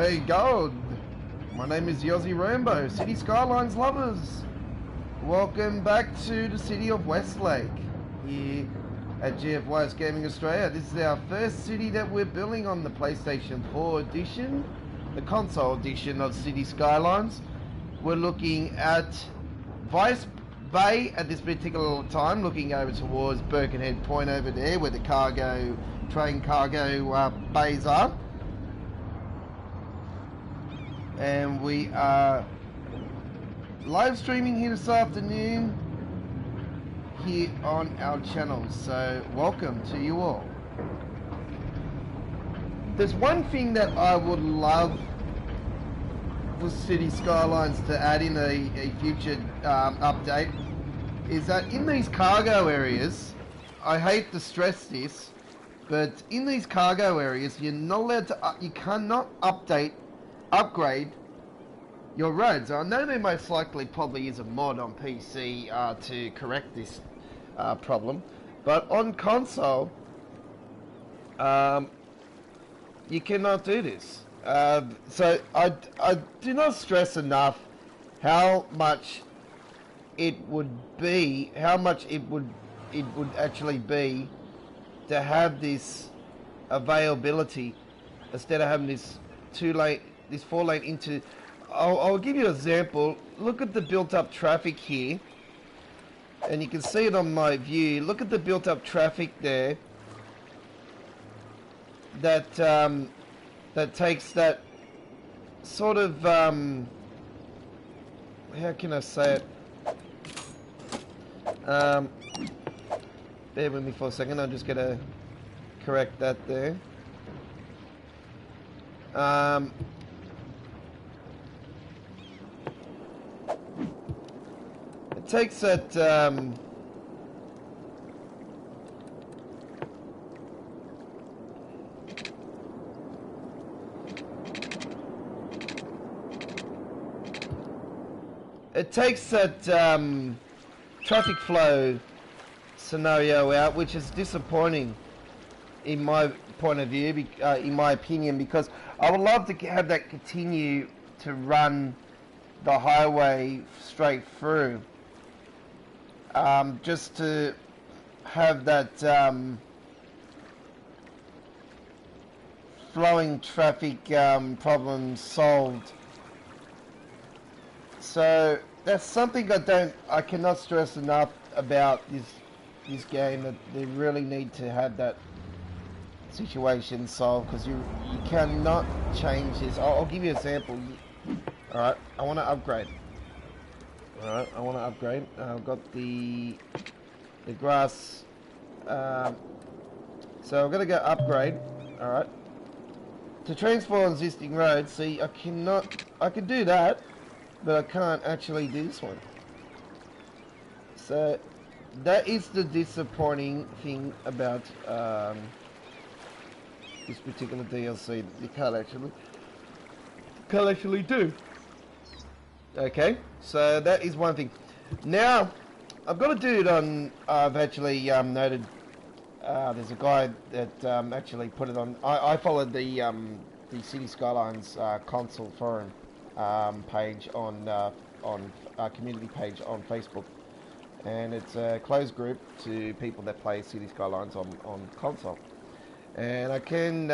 Hey God, my name is Yossi Rambo, City Skylines lovers. Welcome back to the city of Westlake here at GFYS Gaming Australia. This is our first city that we're building on the PlayStation 4 edition, the console edition of City Skylines. We're looking at Vice Bay at this particular time, looking over towards Birkenhead Point over there where the train cargo bays are. And we are live streaming here this afternoon here on our channel, so welcome to you all. There's one thing that I would love for City Skylines to add in a future update, is that in these cargo areas, I hate to stress this, but in these cargo areas you're not allowed to you cannot upgrade your roads. I know there most likely probably is a mod on PC to correct this problem, but on console you cannot do this. So I do not stress enough how much it would actually be to have this availability instead of having this this 4-lane into. I'll give you an example. Look at the built-up traffic here, and you can see it on my view. Look at the built-up traffic there. That takes that sort of how can I say it? Bear with me for a second. I'm just gonna correct that there. It takes that traffic flow scenario out, which is disappointing in my point of view, in my opinion, because I would love to have that continue to run the highway straight through, just to have that flowing traffic problem solved. So that's something I cannot stress enough about this game, that they really need to have that situation solved, because you cannot change this. I'll give you an example. Alright, I want to upgrade. Alright, I want to upgrade. I've got the grass. So I'm going to go upgrade. Alright. To transform existing roads, see, I can do that, but I can't actually do this one. So that is the disappointing thing about this particular DLC, that you can't actually do. Okay, so that is one thing. Now I've got a dude on. I've actually noted. There's a guy that actually put it on. I followed the City Skylines console forum page on community page on Facebook, and it's a closed group to people that play City Skylines on console. And I can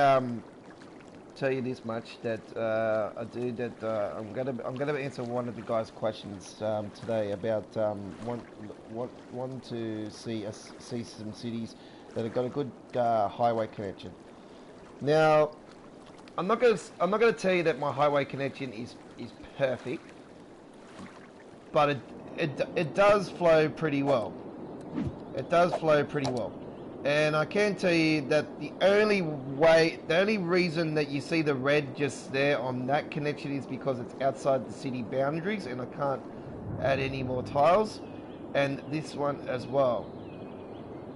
tell you this much, that I'm gonna answer one of the guys' questions today about wanting to see some cities that have got a good highway connection. Now, I'm not gonna tell you that my highway connection is perfect, but it does flow pretty well. It does flow pretty well. And I can tell you that the only reason that you see the red just there on that connection is because it's outside the city boundaries, and I can't add any more tiles, and this one as well,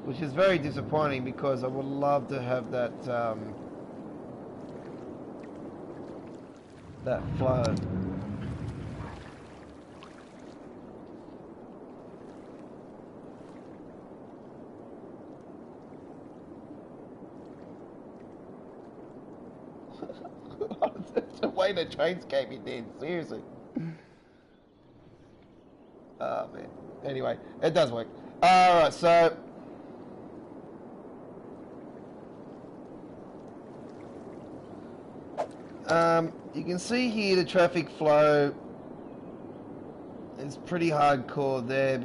which is very disappointing, because I would love to have that that flow. way the trains came in there, seriously. Oh, man. Anyway, it does work. Alright, so... you can see here the traffic flow is pretty hardcore there,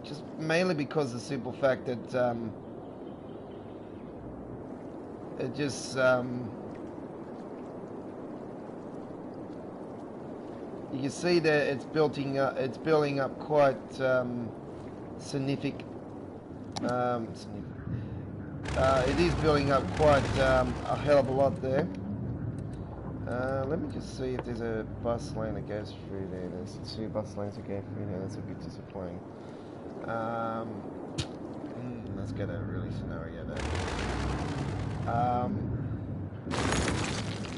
just mainly because of the simple fact that it just you can see that it's building up quite significant. It is building up quite a hell of a lot there. Let me just see if there's a bus lane that goes through there. There's 2 bus lanes that go through there. That's a bit disappointing. Let's get a really scenario there.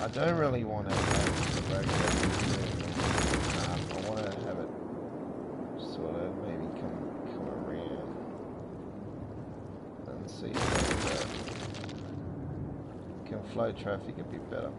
I don't really want to have the road I want to have it sort of maybe come around and see if it can flow traffic a bit better.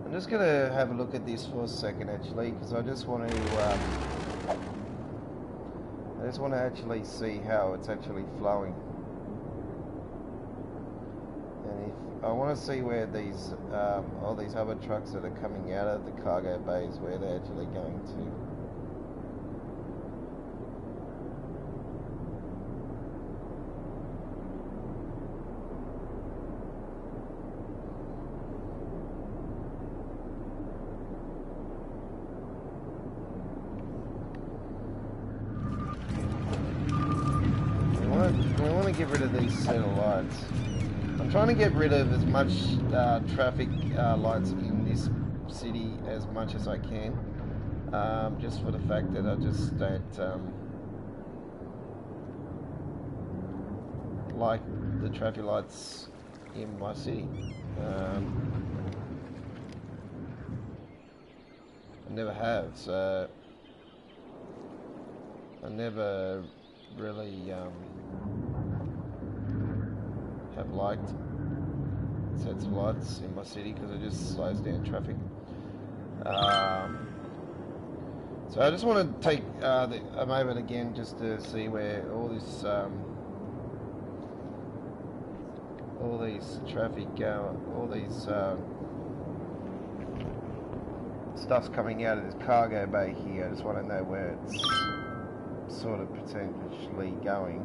I'm just going to have a look at this for a second actually, because I just want to actually see how it's actually flowing, and if I want to see where these all these other trucks that are coming out of the cargo bays, where they're actually going to. I want to get rid of these set of lights. I'm trying to get rid of as much traffic lights in this city as much as I can, just for the fact that I just don't like the traffic lights in my city. I never have, so I never really have liked sets of lights in my city because it just slows down traffic. So I just want to take a moment again just to see where all this all these traffic all these stuff's coming out of this cargo bay here. I just want to know where it's sort of potentially going.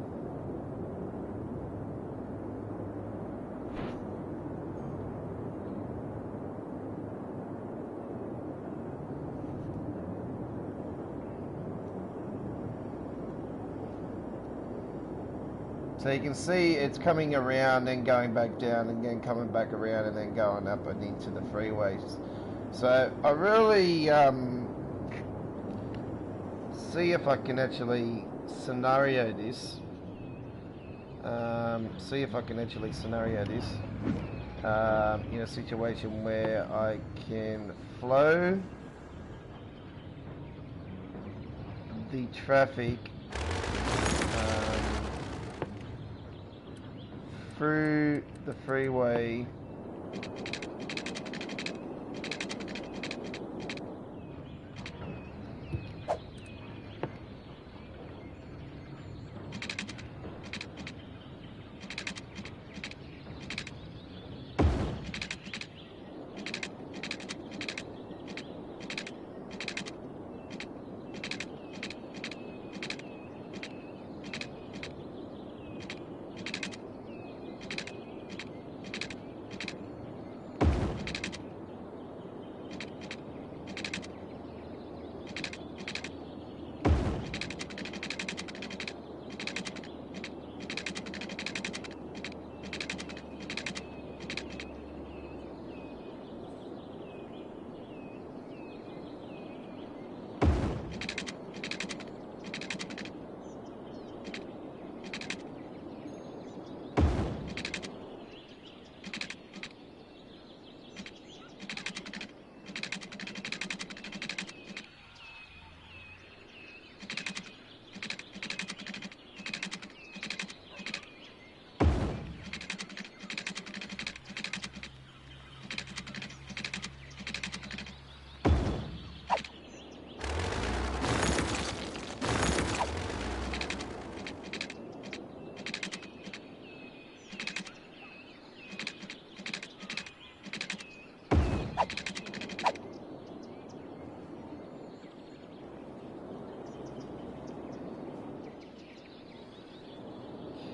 So you can see it's coming around and going back down and then coming back around and then going up and into the freeways. So I really see if I can actually scenario this. In a situation where I can flow the traffic through the freeway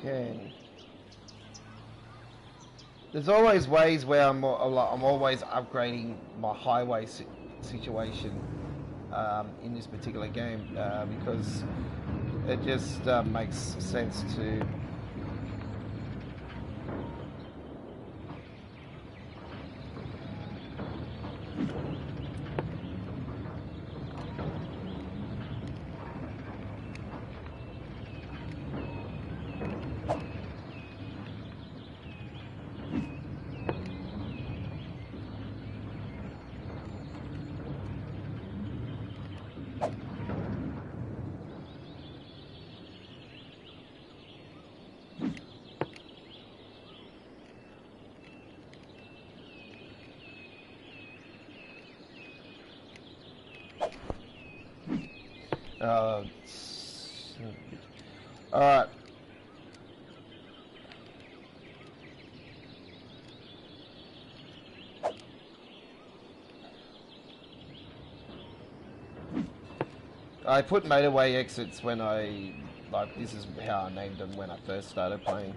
Okay. There's always ways where I'm always upgrading my highway situation in this particular game because it just makes sense to. Alright. I put motorway exits when this is how I named them when I first started playing.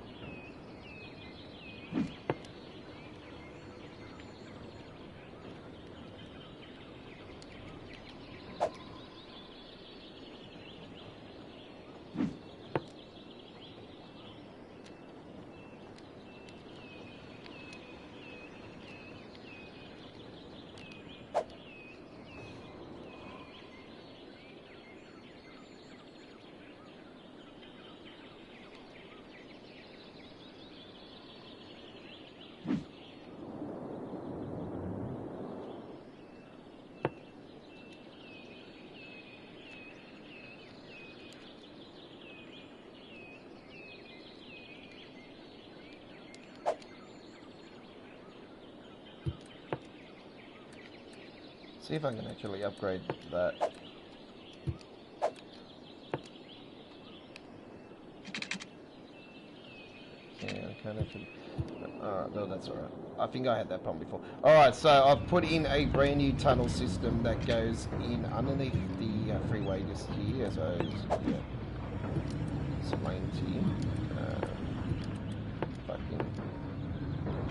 See if I can actually upgrade that. Yeah, I can't actually. Alright, no, that's alright. I think I had that problem before. Alright, so I've put in a brand new tunnel system that goes in underneath the freeway just here. So, yeah. Explain to you.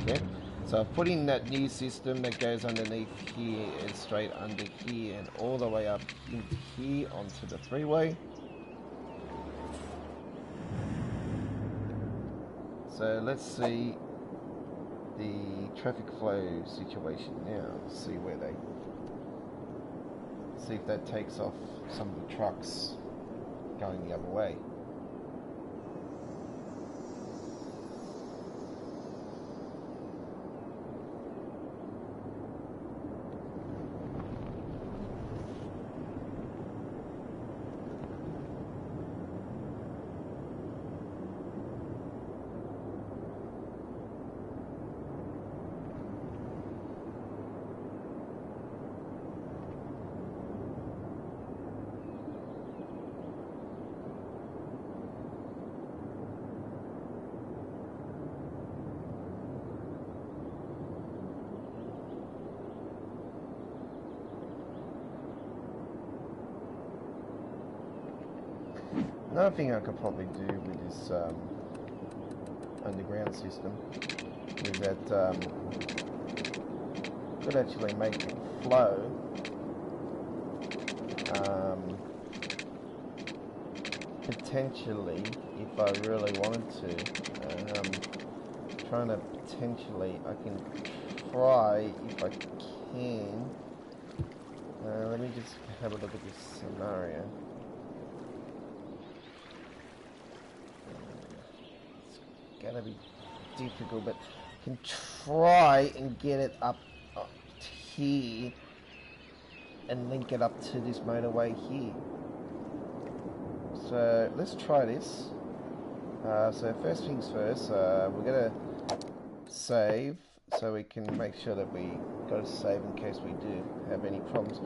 Okay. So I've put in that new system that goes underneath here and straight under here and all the way up into here onto the freeway. So let's see the traffic flow situation now. See where see if that takes off some of the trucks going the other way. Another thing I could probably do with this underground system is that could actually make it flow potentially, if I really wanted to, trying to potentially, I can try if I can. Let me just have a look at this scenario. Gonna be difficult, but I can try and get it up here and link it up to this motorway here. So let's try this. So first things first, we're gonna save so we can make sure that we got to save in case we do have any problems.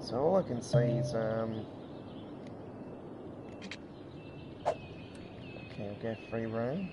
So all I can say is okay, I'll go free roam.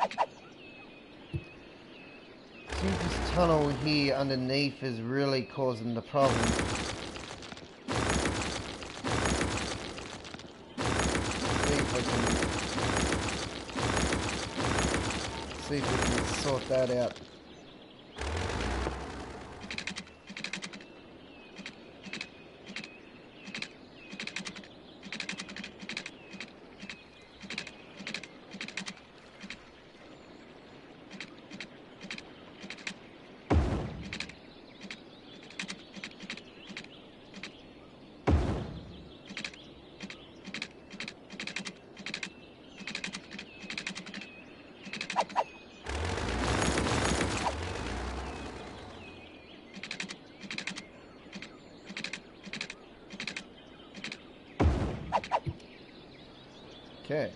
Seems this tunnel here underneath is really causing the problem. See if we can sort that out. Okay.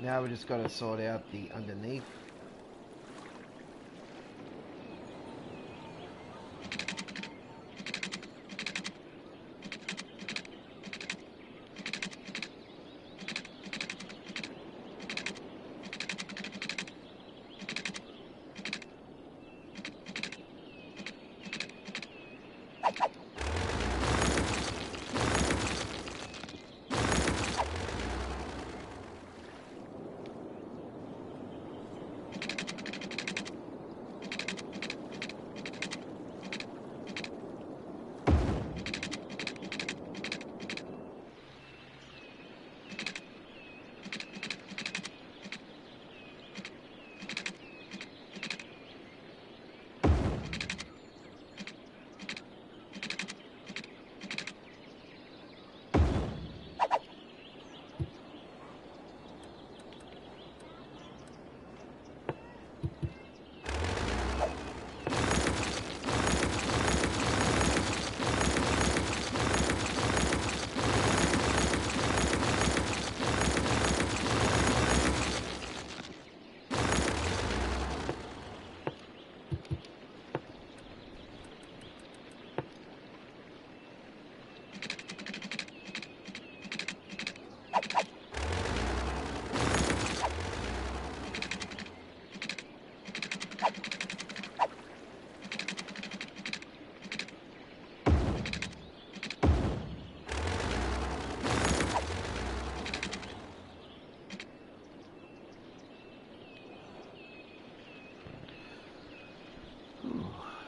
Now we just got to sort out the underneath.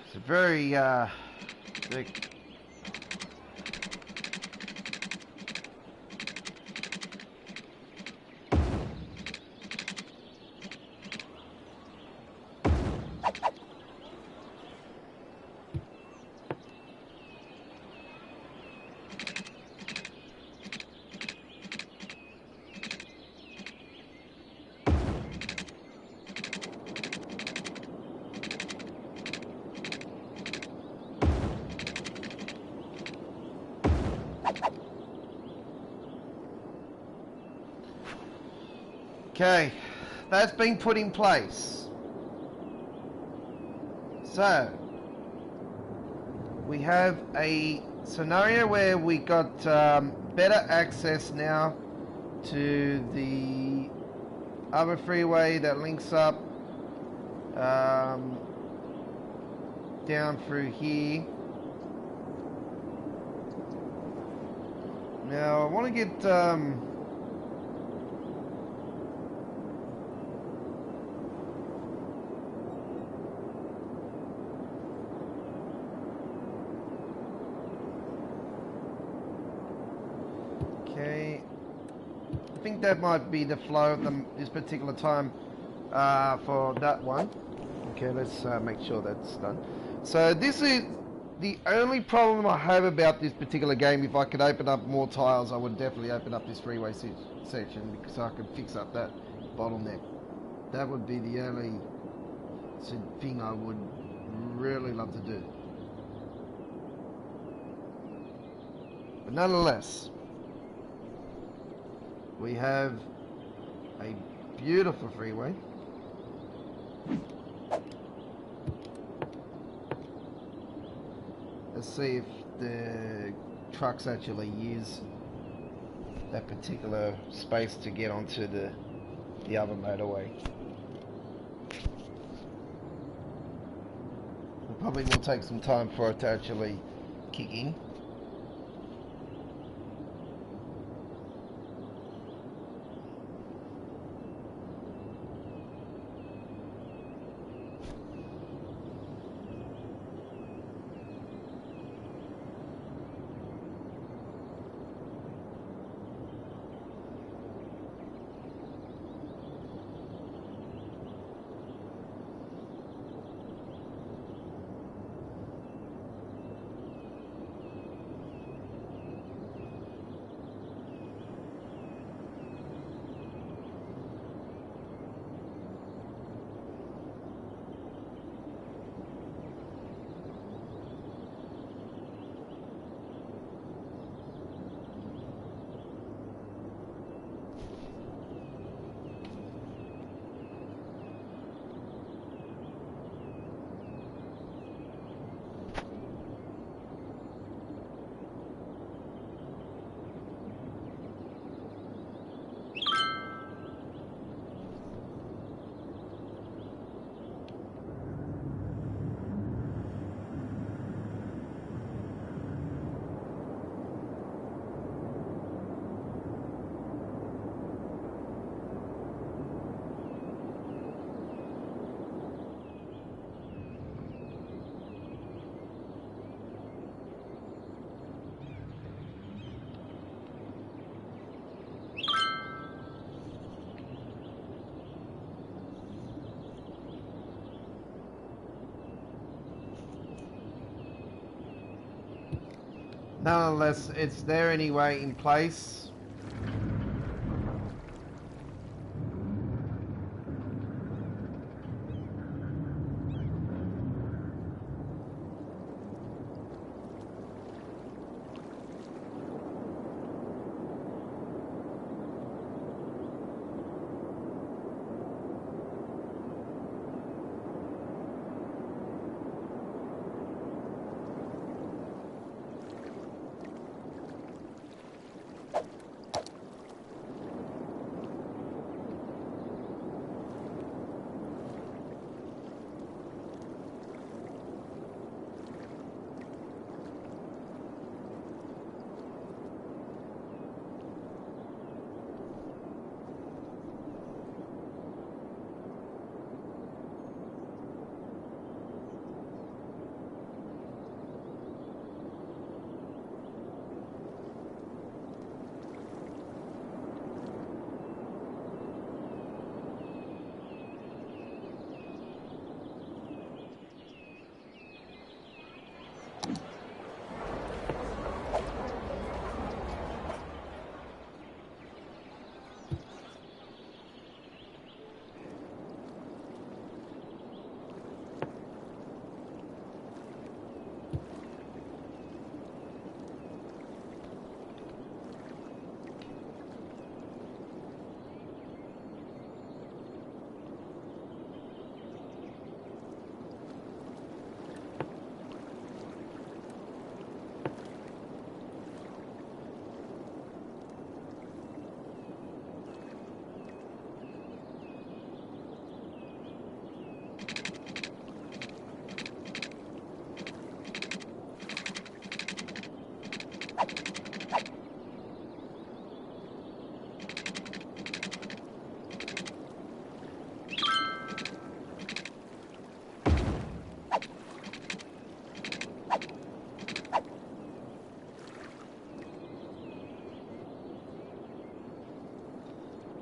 It's a very thick. Okay, that's been put in place. So, we have a scenario where we got better access now to the other freeway that links up down through here. Now, I want to get okay. think that might be the flow of this particular time for that one. Okay, let's make sure that's done. So this is the only problem I have about this particular game. If I could open up more tiles, I would definitely open up this freeway section because I could fix up that bottleneck. That would be the only thing I would really love to do. But nonetheless, we have a beautiful freeway. Let's see if the trucks actually use that particular space to get onto the other motorway. It probably will take some time for it to actually kick in. Nonetheless, it's there anyway in place.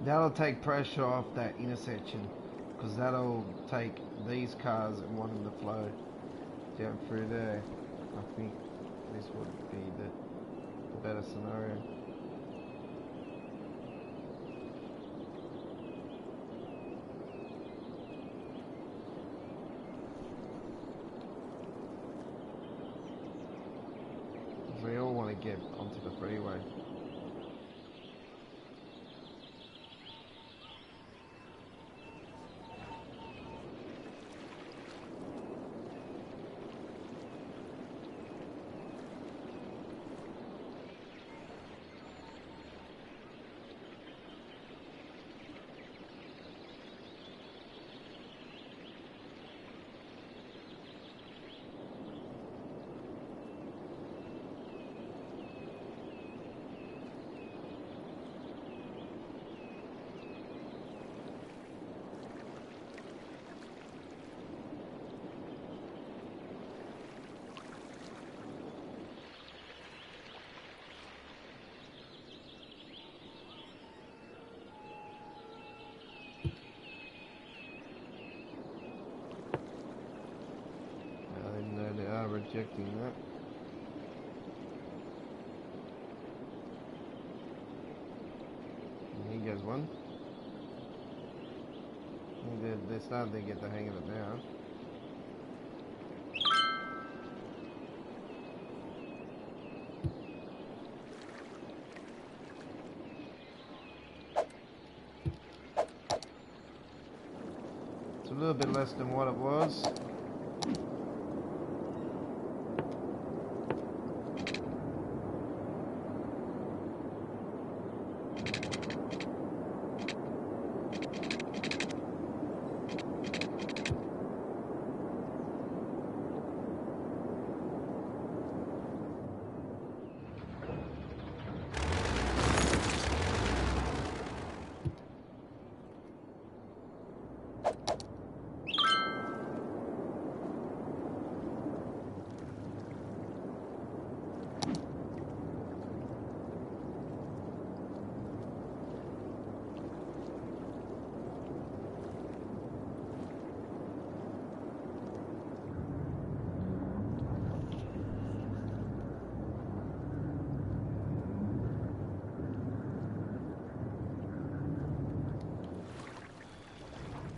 That'll take pressure off that intersection, because that'll take these cars and want them to flow down through there. I think this would be the better scenario. They all want to get onto the freeway. Rejecting that. And here goes one. They're starting to get the hang of it now. It's a little bit less than what it was.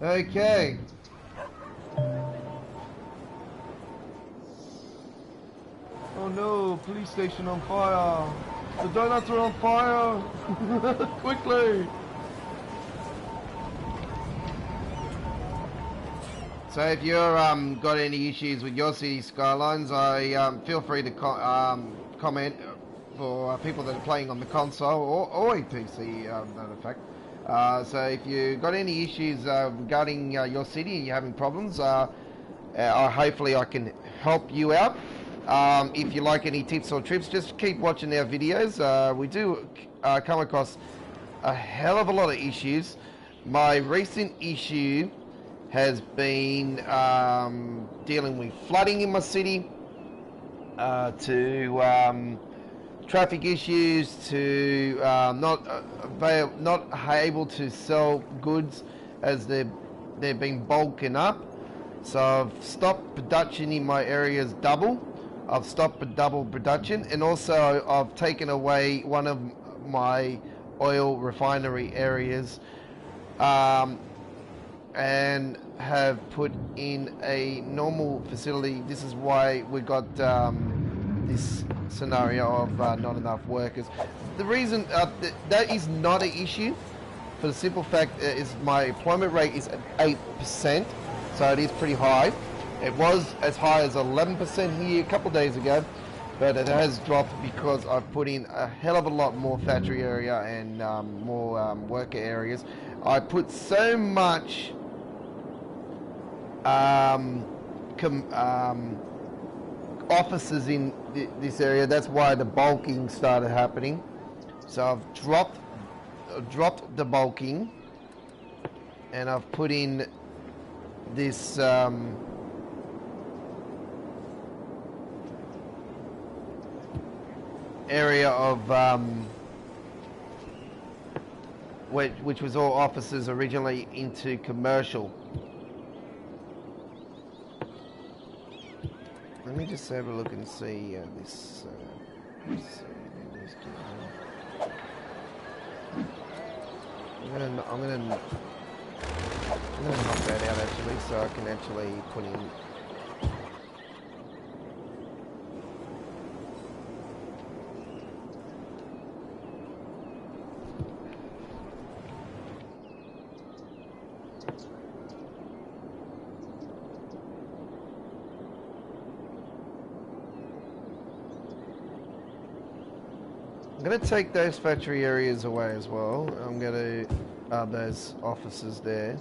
Okay. Oh no, police station on fire. The donuts are on fire. Quickly. So if you're got any issues with your city Skylines, I feel free to comment for people that are playing on the console or a PC, matter of fact. So if you got any issues regarding your city and you're having problems, hopefully I can help you out. If you like any tips or trips, just keep watching our videos. We do come across a hell of a lot of issues. My recent issue has been dealing with flooding in my city, to traffic issues, to not able to sell goods as they've been bulking up. So I've stopped production in my areas double. I've stopped double production, and also I've taken away one of my oil refinery areas, and have put in a normal facility. This is why we got this scenario of not enough workers. The reason that is not an issue, for the simple fact is my employment rate is at 8%, so it is pretty high. It was as high as 11% here a couple of days ago, but it has dropped because I've put in a hell of a lot more factory area and more worker areas. I put so much offices in this area. That's why the bulking started happening. So I've dropped the bulking, and I've put in this area of which was all offices originally, into commercial. Let me just have a look and see this. I'm gonna knock that out actually, so I can actually put in. I'm going to take those factory areas away as well. I'm going to, those offices there.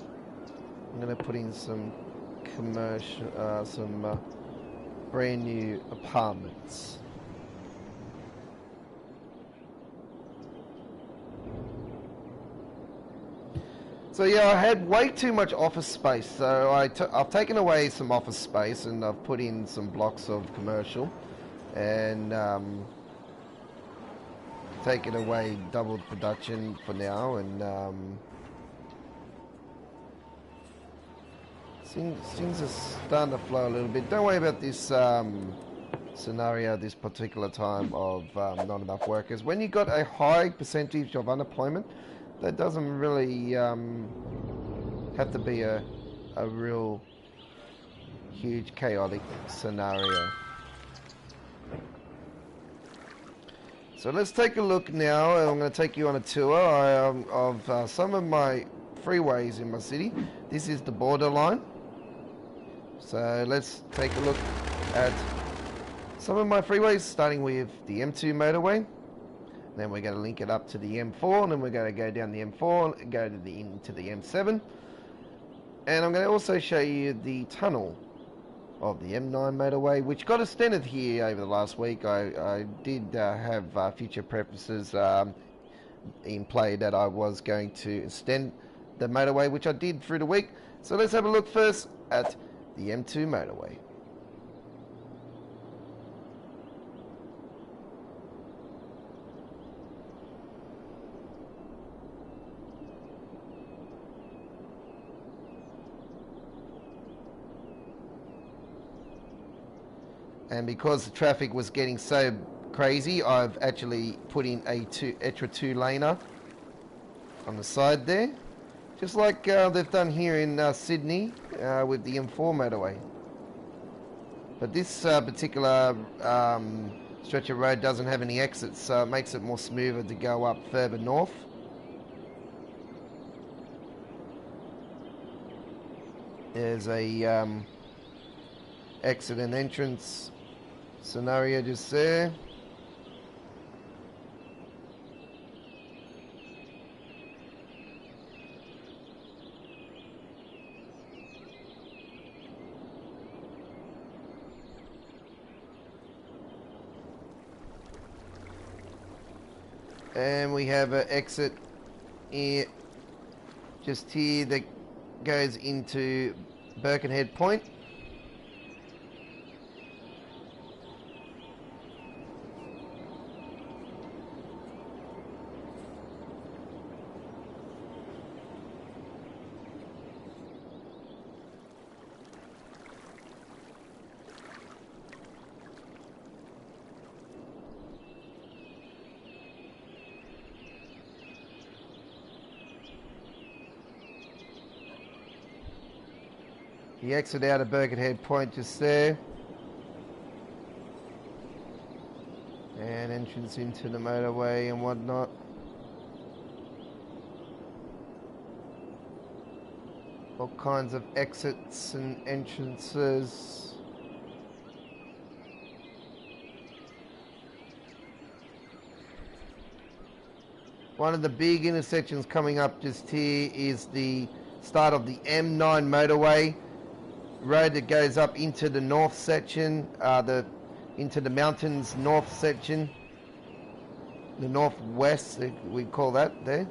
I'm going to put in some commercial, some brand new apartments. So yeah, I had way too much office space, so I've taken away some office space and I've put in some blocks of commercial, and taken away doubled production for now, and things are starting to flow a little bit. Don't worry about this scenario, this particular time of not enough workers. When you got a high percentage of unemployment, that doesn't really have to be a real huge chaotic scenario. So let's take a look now, and I'm going to take you on a tour of some of my freeways in my city. This is the borderline. So let's take a look at some of my freeways, starting with the M2 motorway. Then we're going to link it up to the M4, and then we're going to go down the M4 and go to into the M7. And I'm going to also show you the tunnel of the M9 motorway, which got extended here over the last week. I did have future purposes in play that I was going to extend the motorway, which I did through the week. So let's have a look first at the M2 motorway. And because the traffic was getting so crazy, I've actually put in a extra two-laner on the side there, just like they've done here in Sydney with the M4 motorway. But this particular stretch of road doesn't have any exits, so it makes it more smoother to go up further north. There's a exit and entrance scenario just there. And we have an exit here, just here, that goes into Birkenhead Point. The exit out of Birkenhead Point just there. And entrance into the motorway and whatnot. All kinds of exits and entrances. One of the big intersections coming up just here is the start of the M9 motorway. Road that goes up into the north section, into the mountains north section, the northwest, we call that there.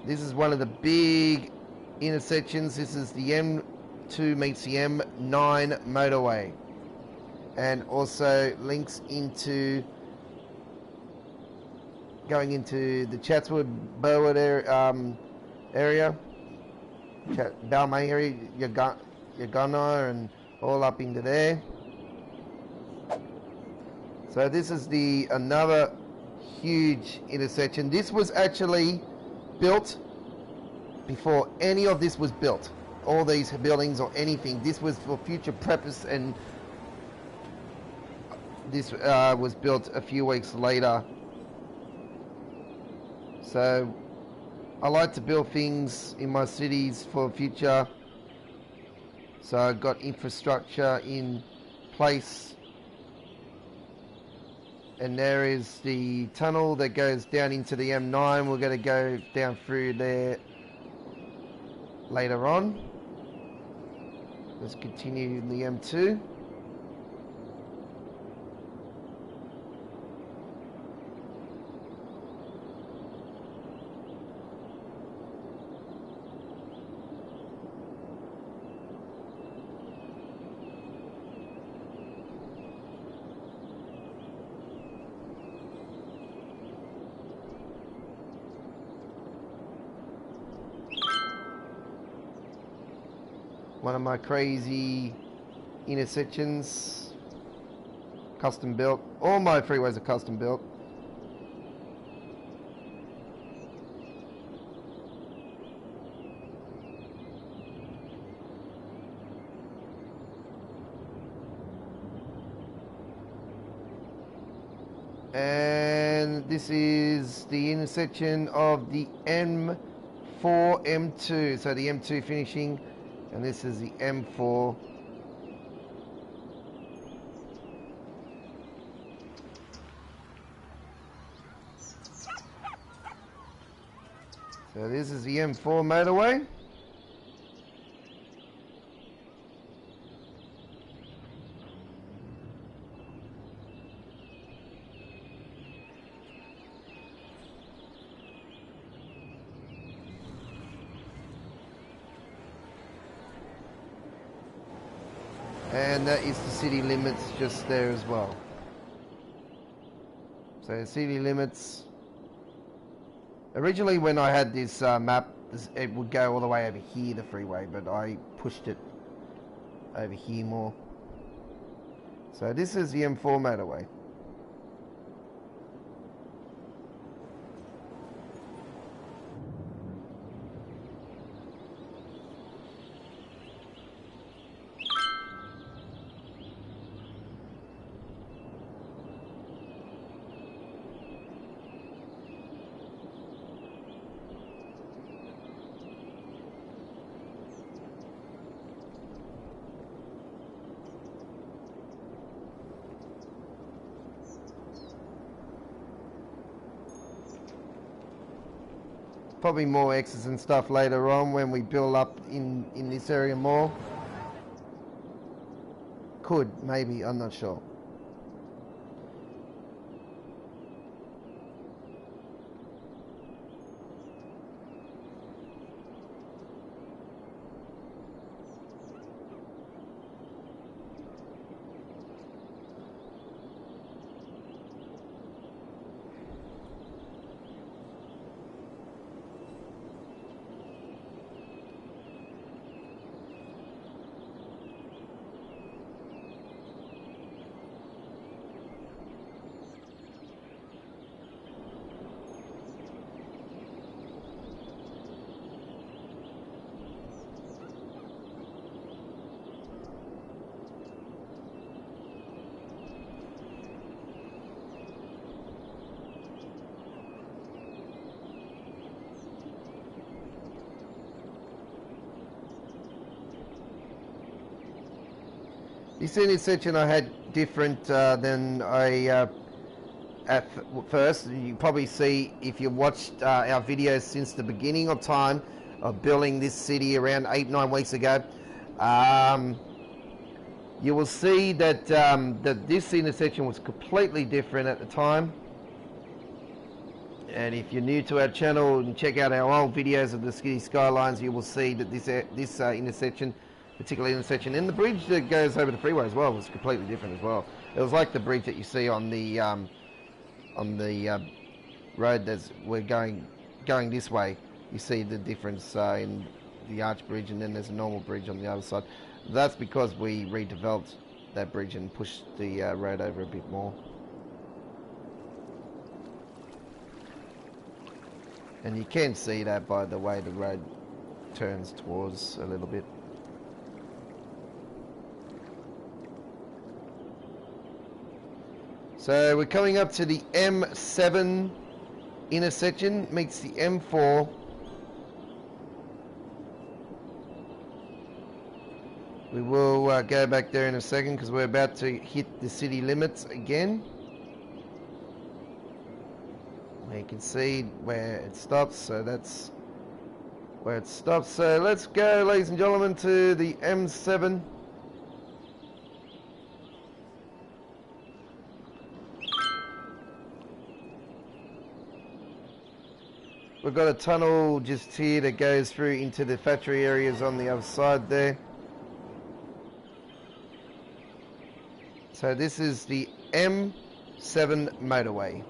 This is one of the big intersections. This is the M2 meets the M9 motorway, and also links into going into the Chatswood Burwood area, area, Balmain area, Yagana, and all up into there. So this is another huge intersection. This was actually built before any of this was built. All these buildings or anything. This was for future purpose, and this was built a few weeks later. So I like to build things in my cities for future. So I've got infrastructure in place. And there is the tunnel that goes down into the M9. We're going to go down through there later on. Let's continue in the M2. One of my crazy intersections, custom built. All my freeways are custom built. And this is the intersection of the M4, M2. So the M2 finishing. And this is the M4. So this is the M4 motorway. And that is the city limits just there as well. So city limits. Originally when I had this map, it would go all the way over here, the freeway, but I pushed it over here more. So this is the M4 motorway. Probably more X's and stuff later on when we build up in this area more. Could, maybe, I'm not sure. This intersection I had different than I at first. You probably see if you watched our videos since the beginning of time of building this city around 8-9 weeks ago. You will see that that this intersection was completely different at the time. And if you're new to our channel and check out our old videos of the City Skylines, you will see that this intersection, particular intersection, and the bridge that goes over the freeway as well, was completely different as well. It was like the bridge that you see on the road that's we're going this way. you see the difference in the arch bridge, and then there's a normal bridge on the other side. That's because we redeveloped that bridge and pushed the road over a bit more. And you can see that by the way the road turns towards a little bit. So we're coming up to the M7 intersection, meets the M4. We will go back there in a second because we're about to hit the city limits again. You can see where it stops, so that's where it stops. So let's go, ladies and gentlemen, to the M7. We've got a tunnel just here that goes through into the factory areas on the other side there. So this is the M7 motorway.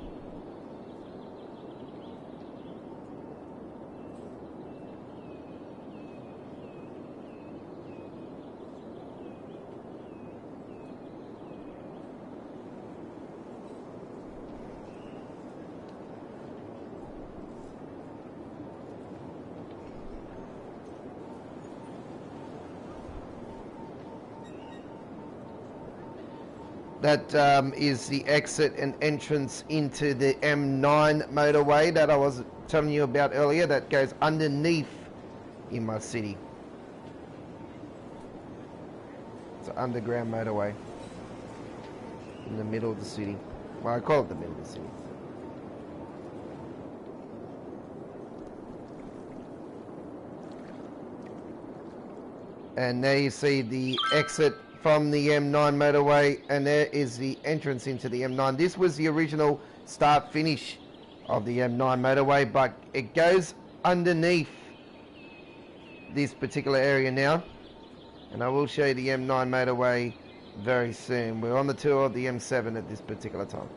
That is the exit and entrance into the M9 motorway that I was telling you about earlier, that goes underneath in my city. It's an underground motorway in the middle of the city. Well, I call it the middle of the city. And there you see the exit from the M9 motorway, and there is the entrance into the M9. This was the original start finish of the M9 motorway, but it goes underneath this particular area now, and I will show you the M9 motorway very soon. We're on the tour of the M7 at this particular time.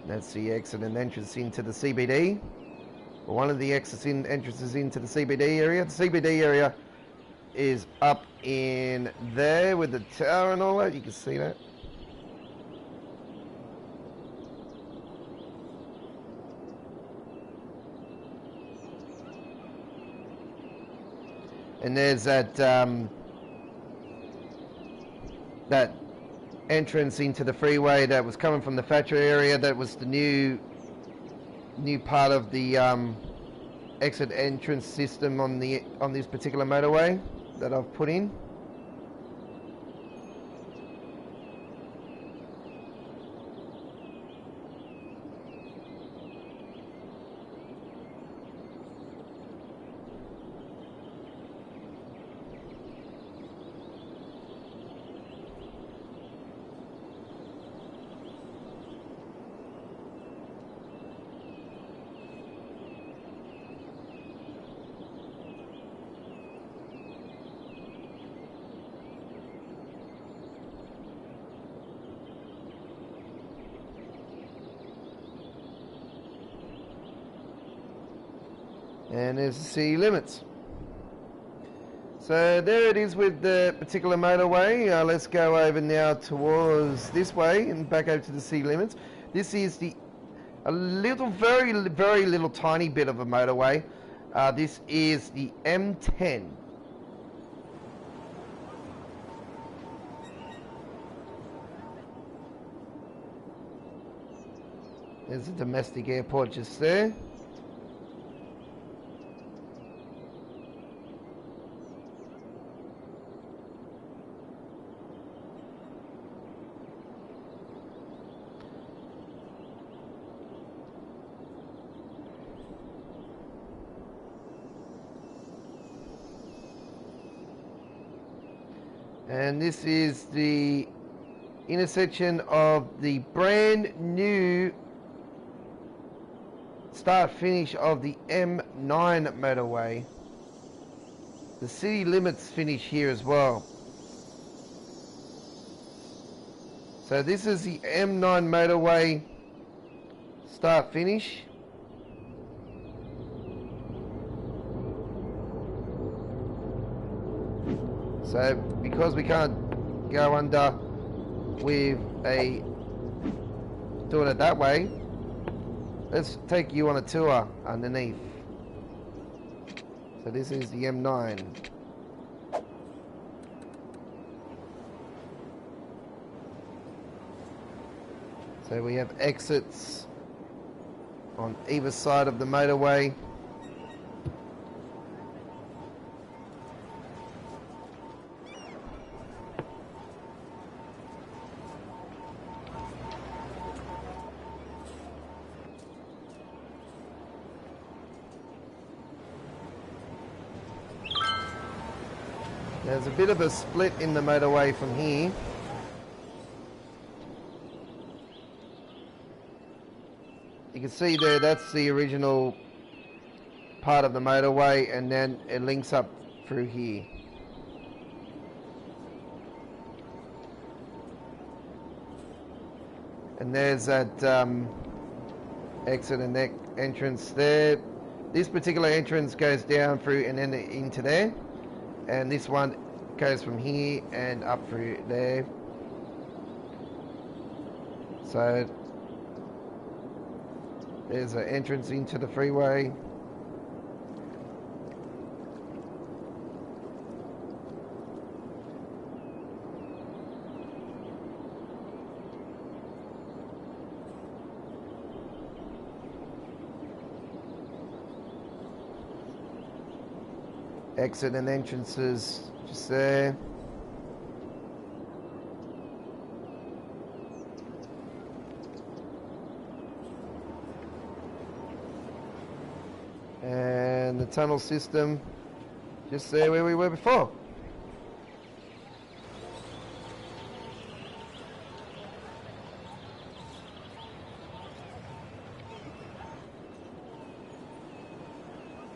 That's the exit and entrance into the CBD. Well, one of the exits and entrances into the CBD area. The CBD area is up in there with the tower and all that. You can see that. And there's that that entrance into the freeway that was coming from the factory area. That was the new part of the exit entrance system on this particular motorway that I've put in. And there's the city limits. So there it is with the particular motorway. Let's go over now towards this way and back over to the city limits. This is a little, very little tiny bit of a motorway. This is the M10. There's a domestic airport just there. And this is the intersection of the brand new start finish of the M9 motorway. the city limits finish here as well. So this is the M9 motorway start finish. So because we can't go under with doing it that way, let's take you on a tour underneath. So this is the M9. So we have exits on either side of the motorway. There's a bit of a split in the motorway from here. You can see there, that's the original part of the motorway, and then it links up through here. And there's that exit and entrance there. This particular entrance goes down through and then into there. And this one goes from here and up through there. So there's an entrance into the freeway. Exit and entrances just there. And the tunnel system just there where we were before.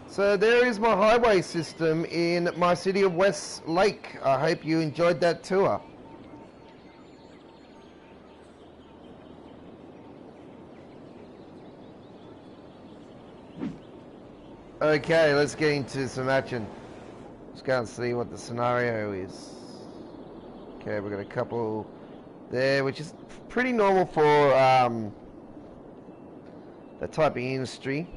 So there is my highway system in my city of Westlake. I hope you enjoyed that tour. Okay, let's get into some action. Let's go and see what the scenario is. Okay, we've got a couple there, which is pretty normal for that type of industry.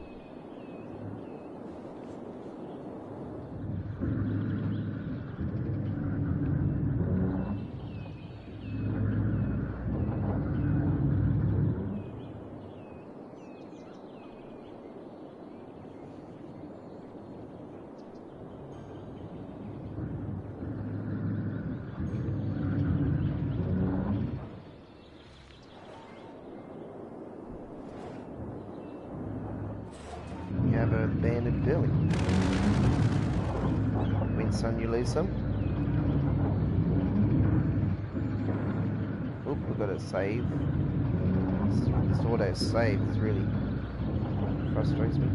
Abandoned building. Win some, you lose some. Oop, we've got to save. This auto save is really frustrates me.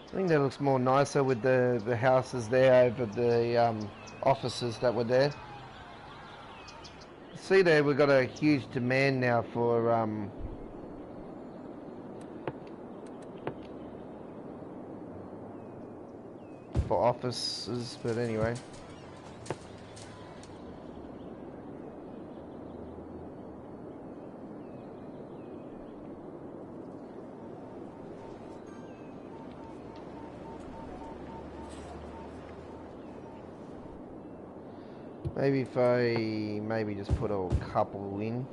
I think that looks more nicer with the houses there over the offices that were there. See there, we've got a huge demand now for offices, but anyway. Maybe if I just put a couple in.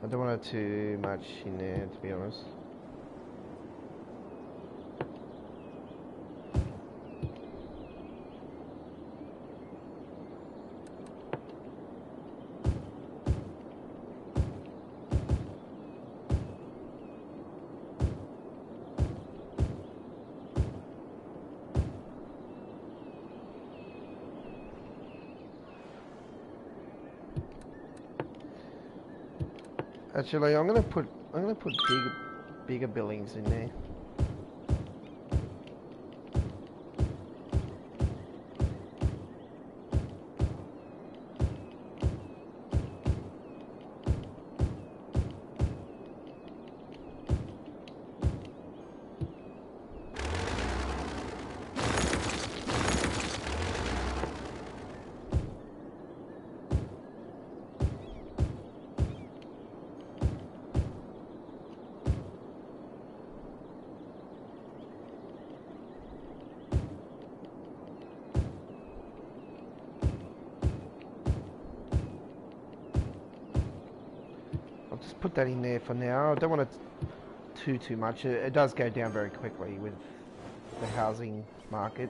I don't want it too much in there, to be honest. Actually, I'm gonna put bigger buildings in there. Just put that in there for now. I don't want it too much. It does go down very quickly with the housing market.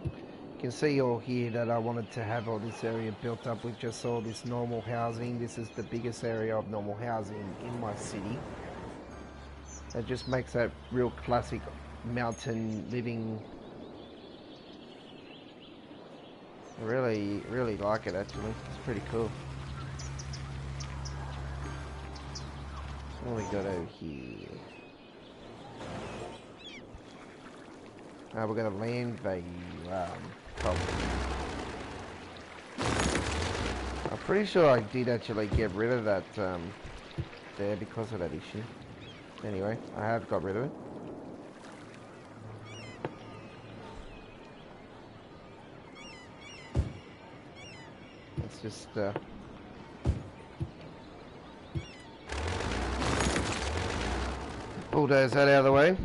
You can see all here that I wanted to have all this area built up with just all this normal housing. This is the biggest area of normal housing in my city. It just makes that real classic mountain living. I really like it actually. It's pretty cool. What we got over here? We're gonna land value problem. I'm pretty sure I did actually get rid of that there because of that issue. Anyway, I have got rid of it. Let's just bulldoze that out of the way.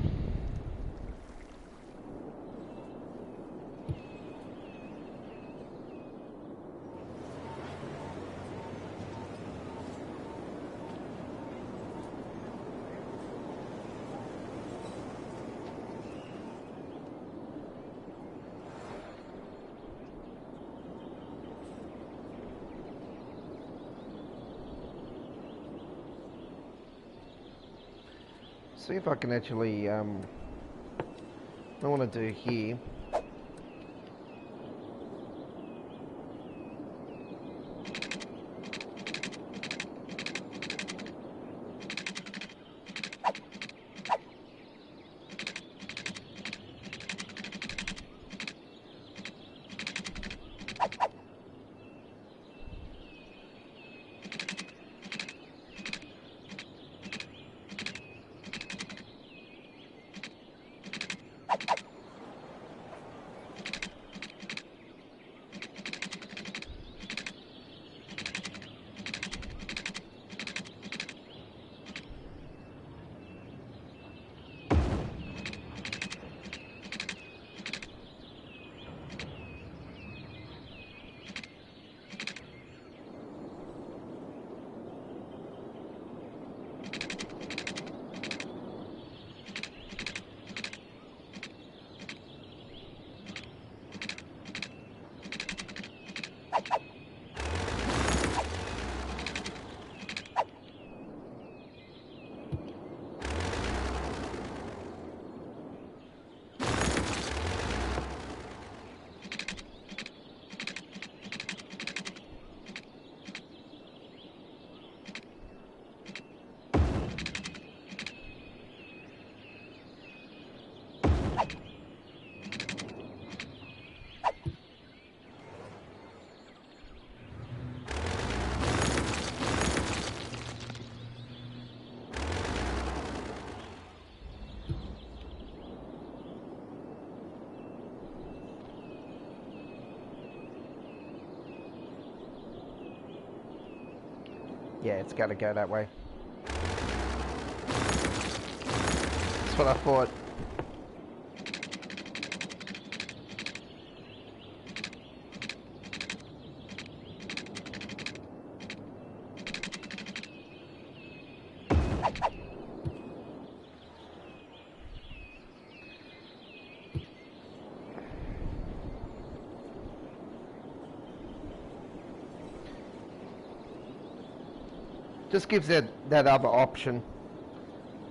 See if I can actually, what I want to do here, Yeah, it's got to go that way. That's what I thought. Just gives that other option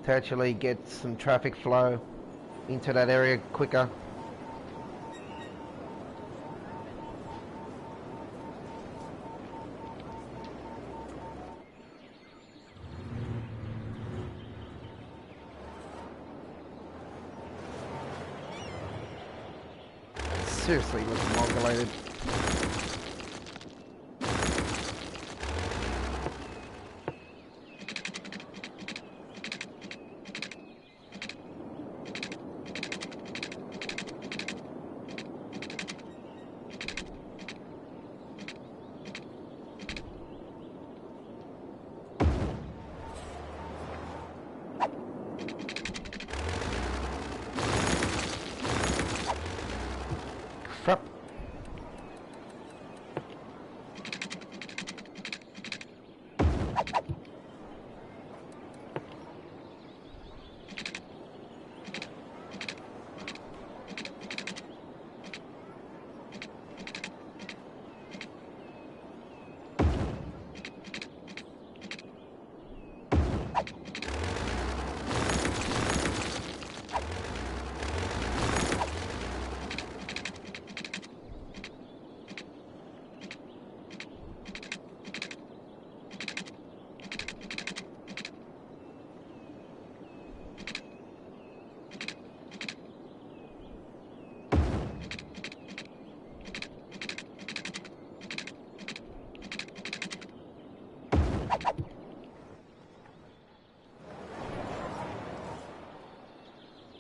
to actually get some traffic flow into that area quicker. Seriously, looks mongolated. Crap.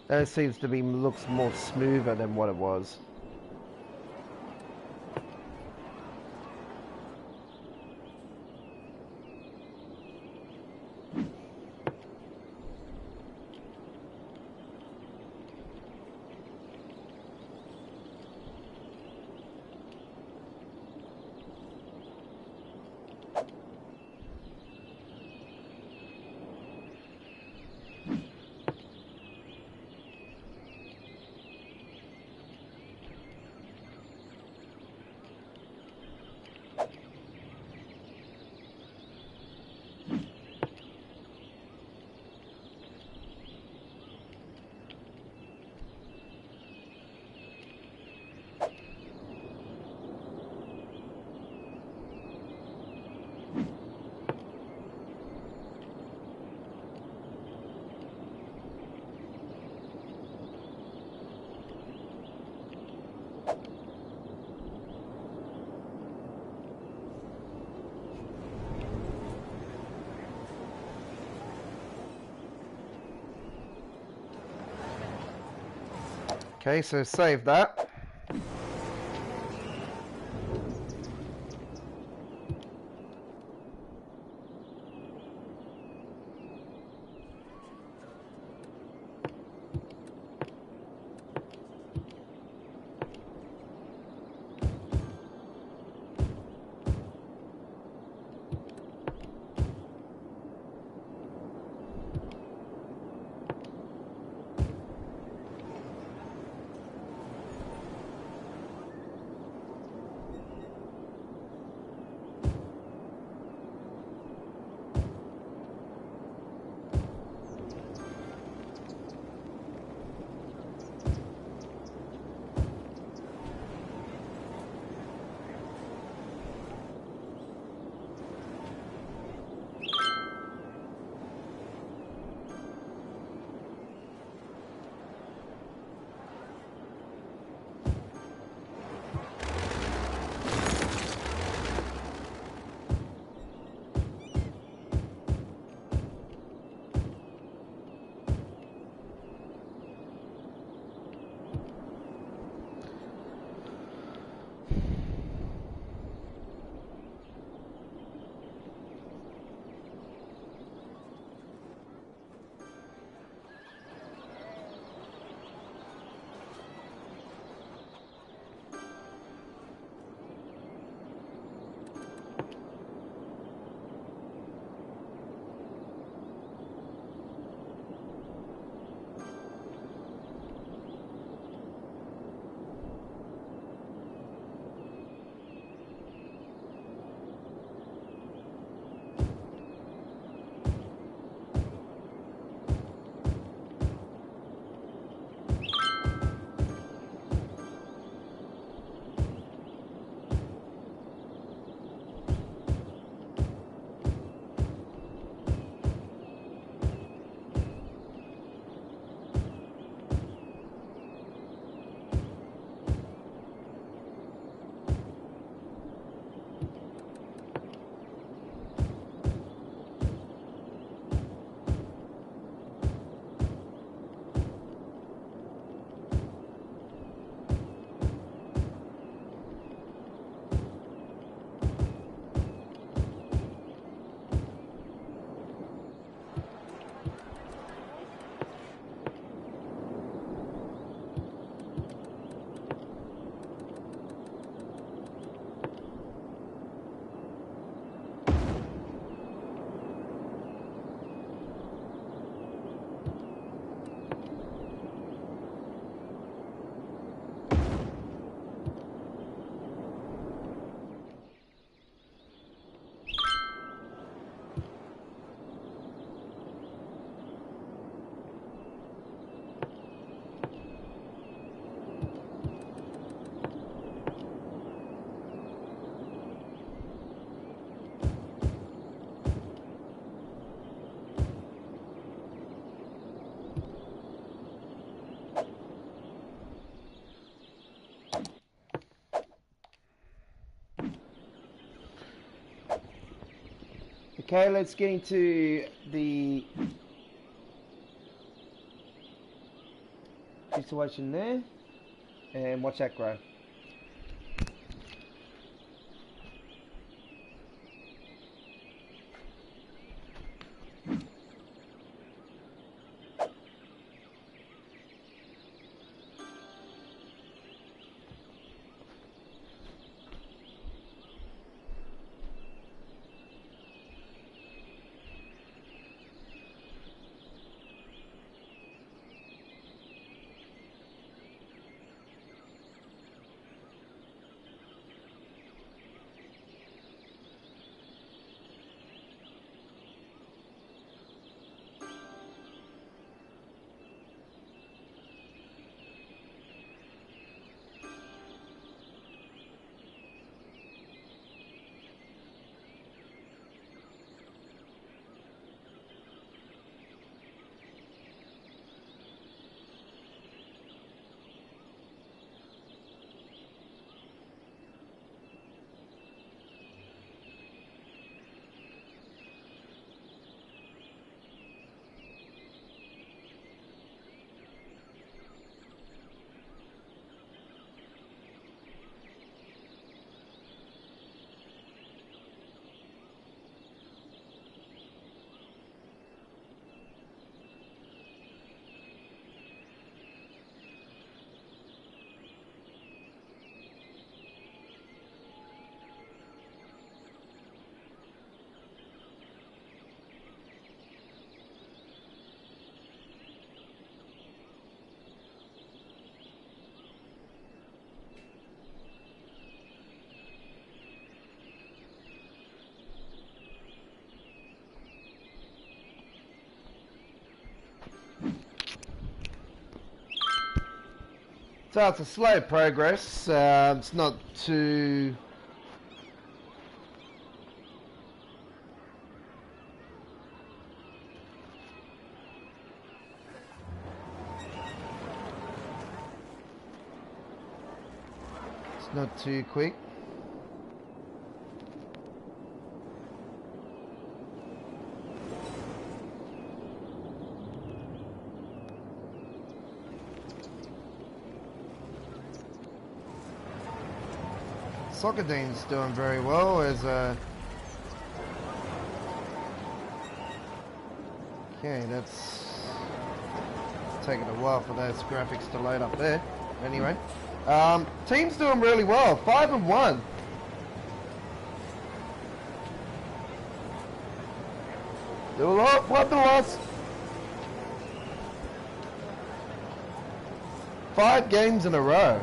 That seems to be looks more smoother than what it was. Okay, so save that. Okay, let's get into the situation there and watch that grow. So it's a slow progress. It's not too... It's not too quick. Soccerdine's doing very well as a... Okay, that's taking a while for those graphics to load up there. Anyway, team's doing really well, 5-1. Do a lot, what the loss? 5 games in a row.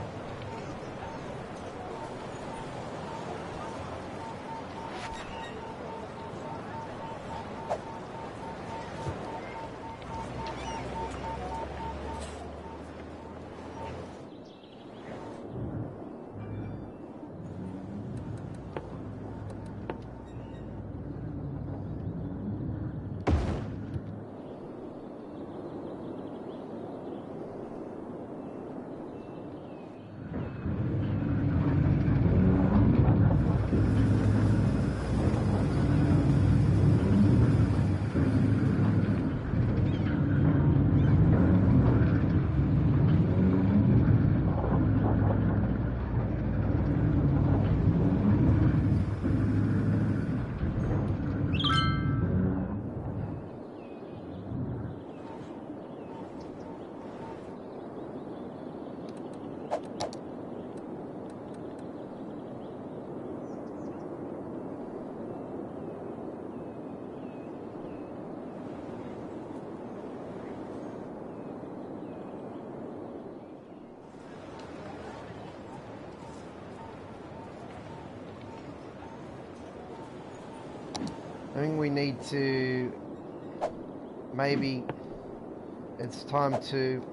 I think we need to, maybe it's time to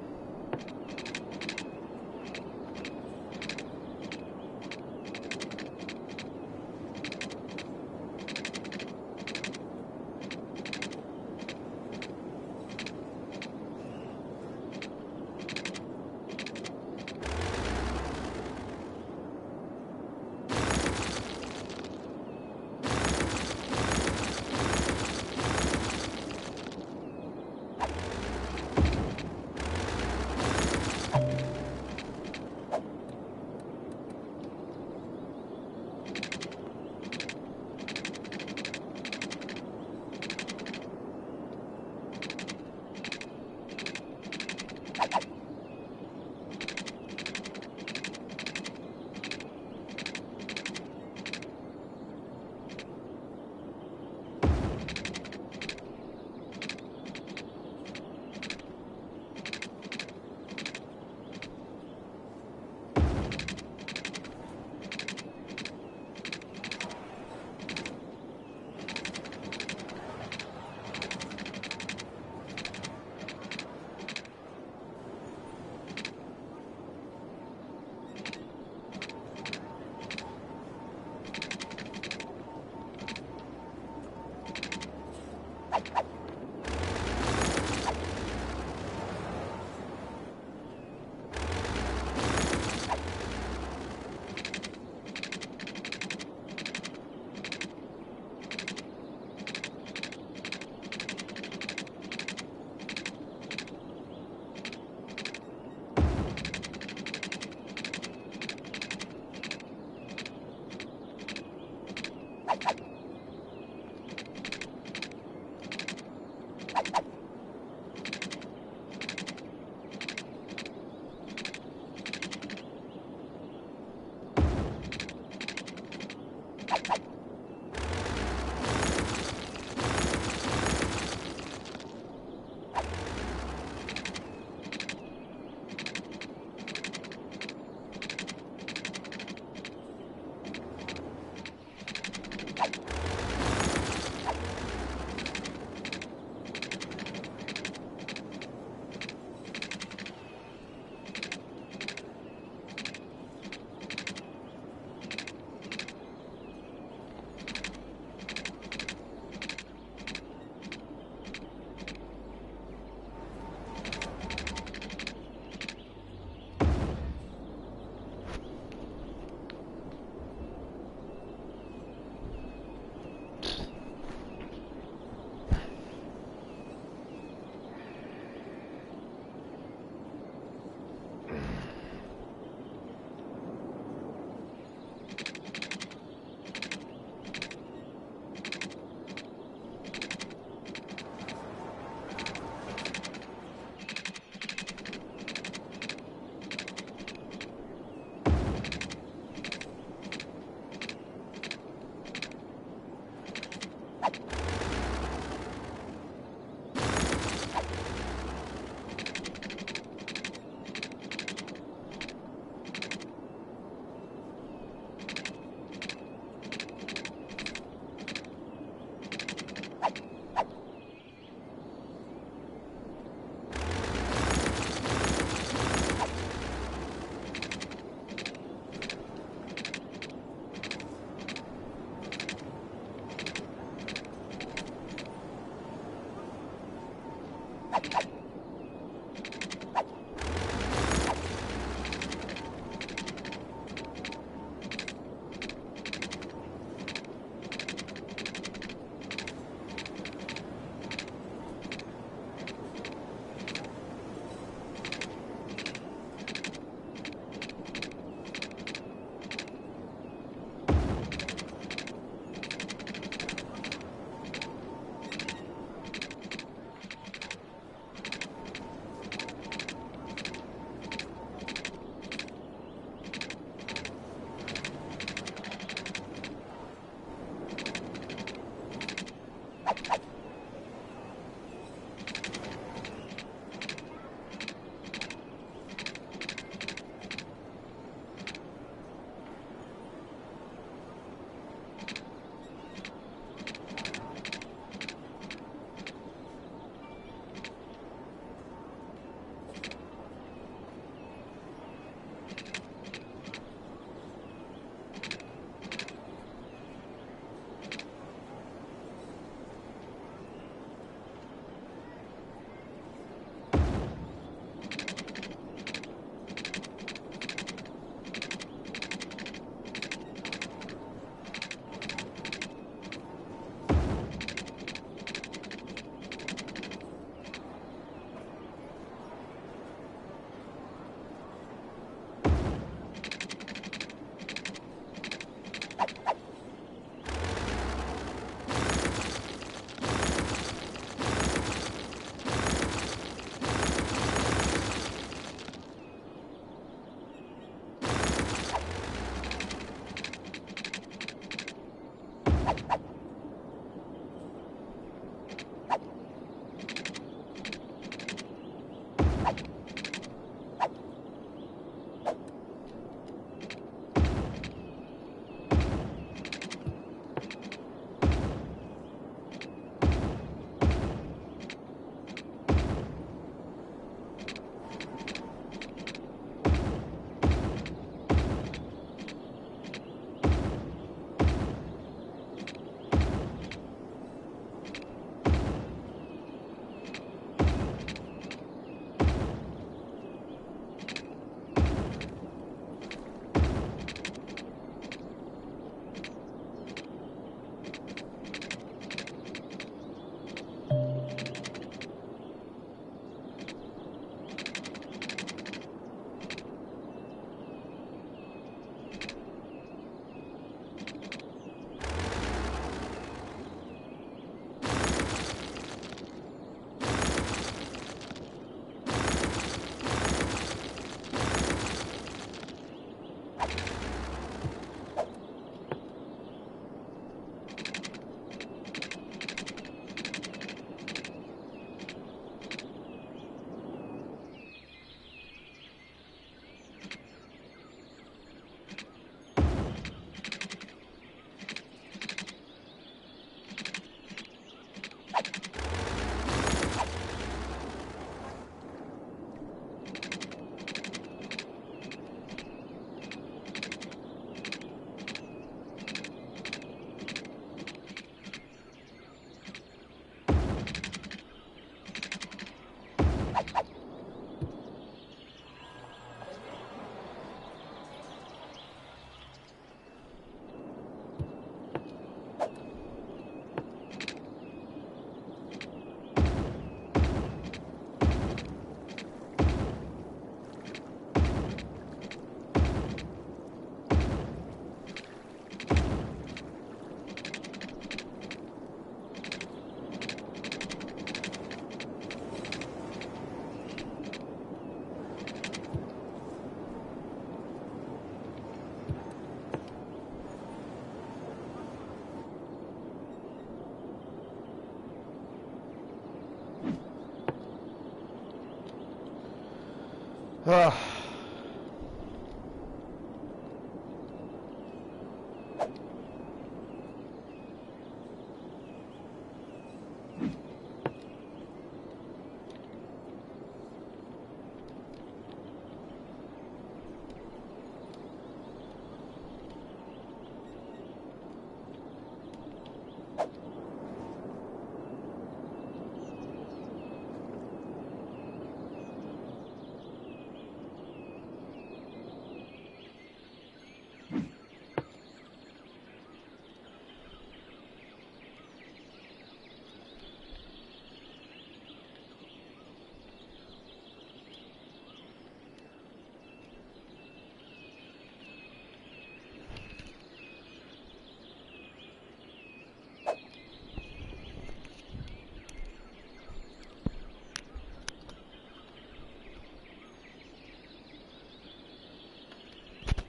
Oh.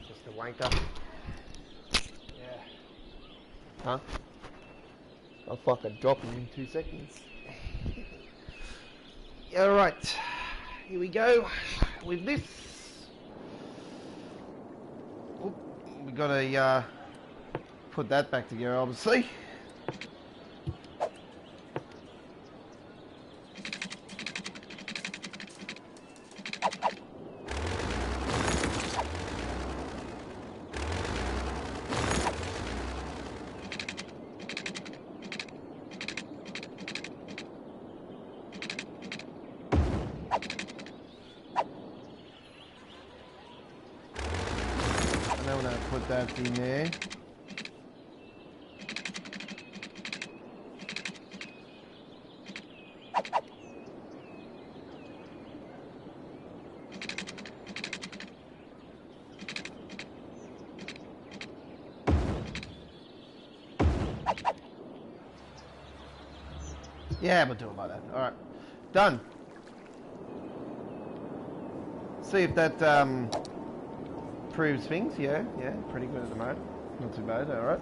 Just a wanker. Yeah. Huh? I'll fucking drop him in 2 seconds. Alright. Here we go. With this. Oop, we gotta put that back together, obviously. Now when I put that in there. Yeah, we'll do it like that. Alright. Done. See if that proves things. Yeah, pretty good at the moment. Not too bad, alright.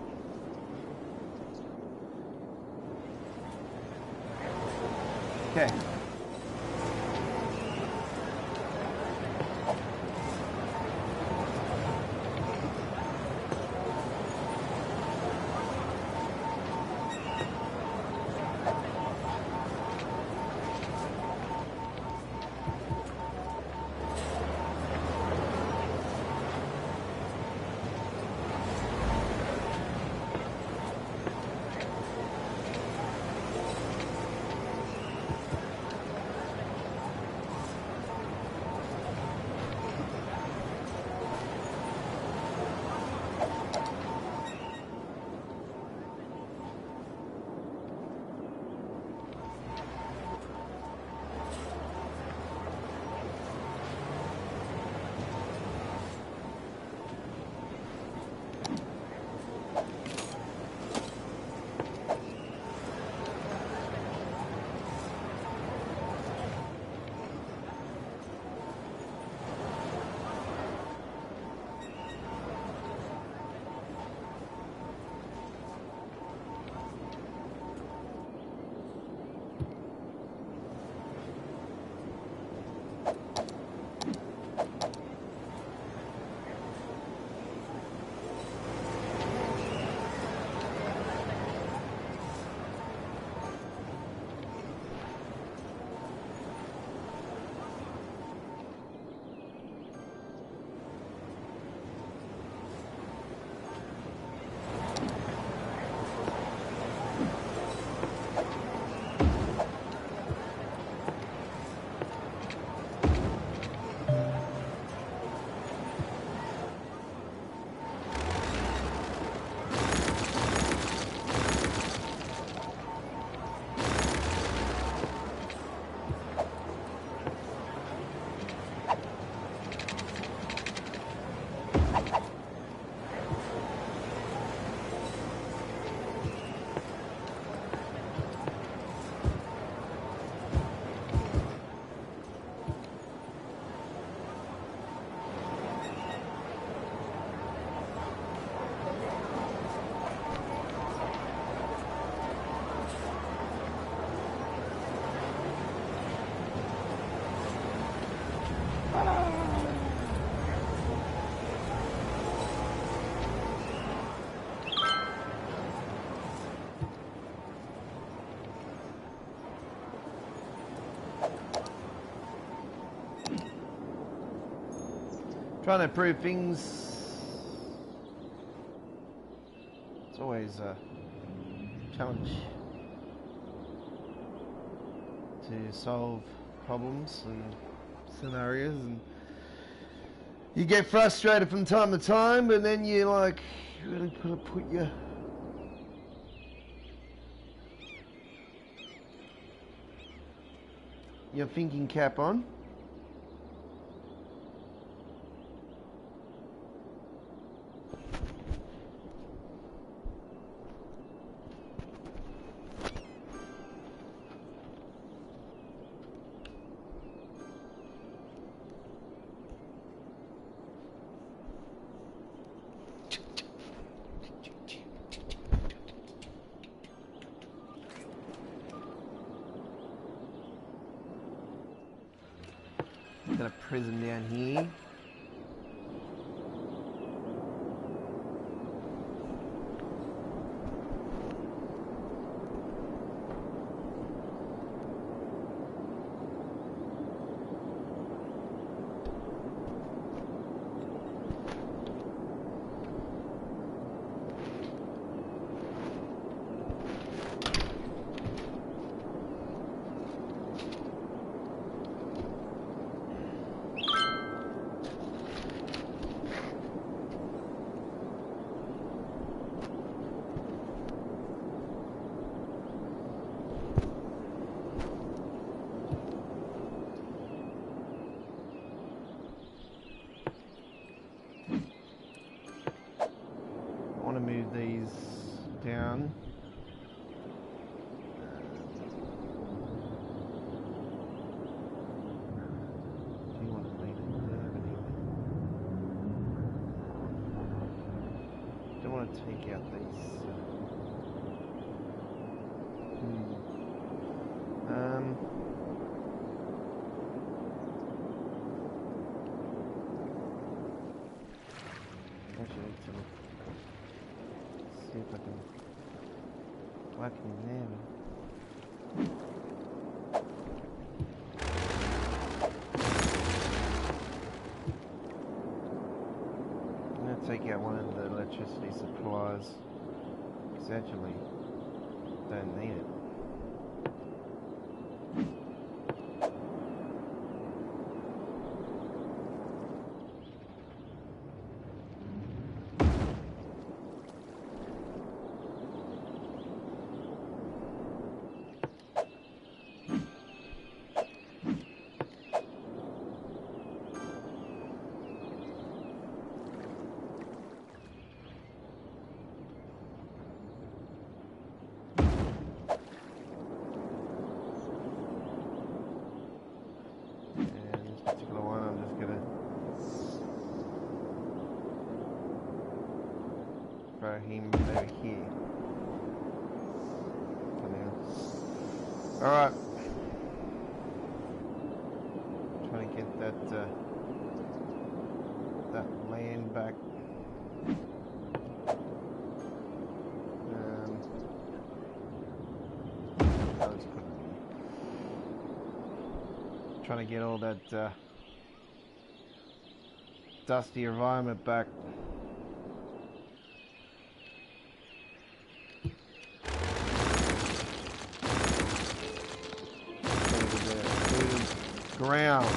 Okay. Trying to improve things. It's always a challenge to solve problems and scenarios, and you get frustrated from time to time, but then you like really put your thinking cap on. Got a prism down here. Move these down. Do you want to leave it there? Don't want to take out these. Actually, need to see if I can whack him there. I'm going to take out one of the electricity supplies because actually don't need it. Him over here. Alright. Trying to get that that land back. Trying to get all that dusty environment back. Ground.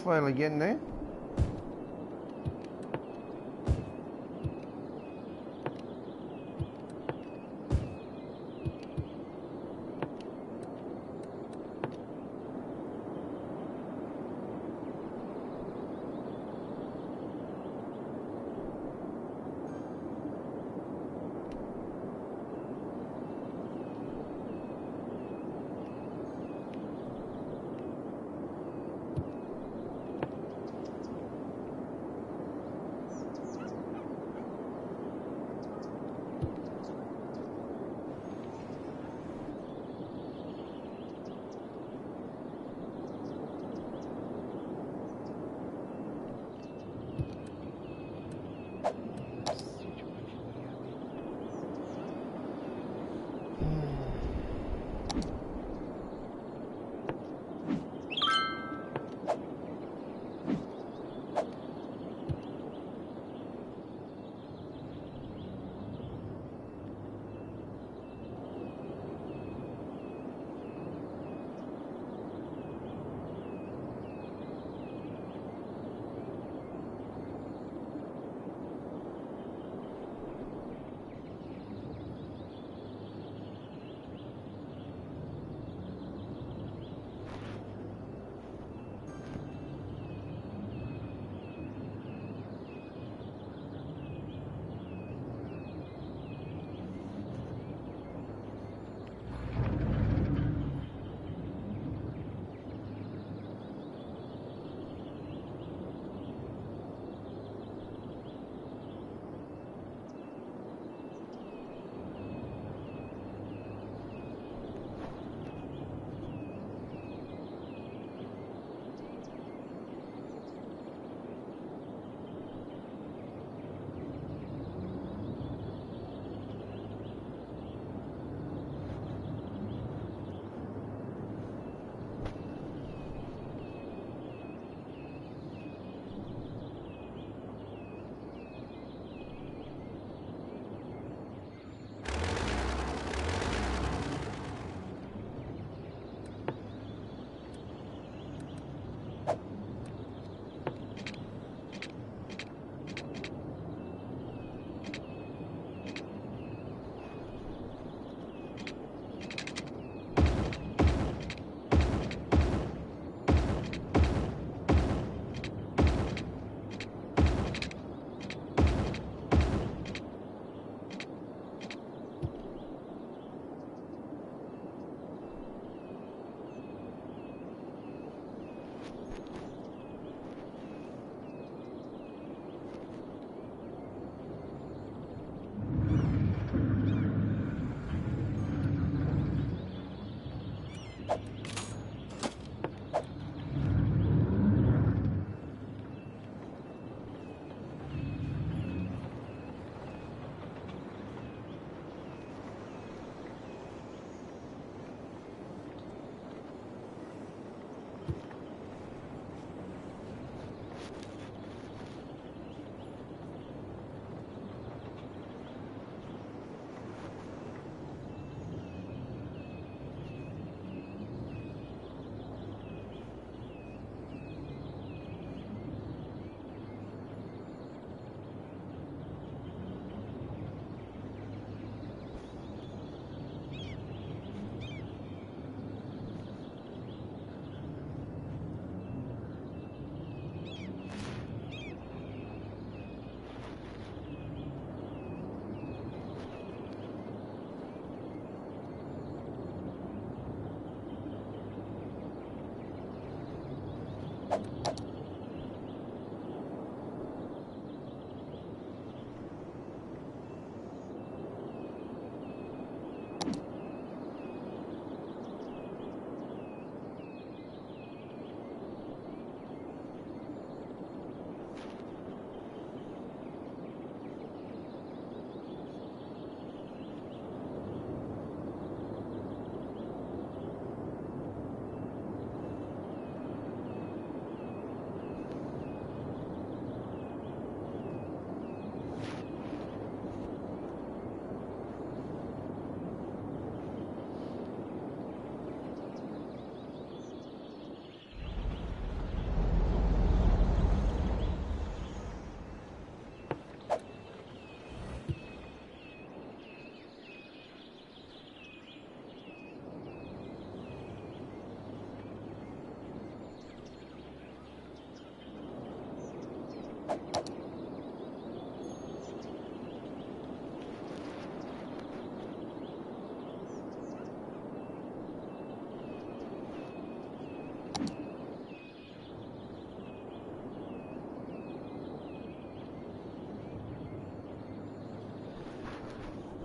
Slowly getting there.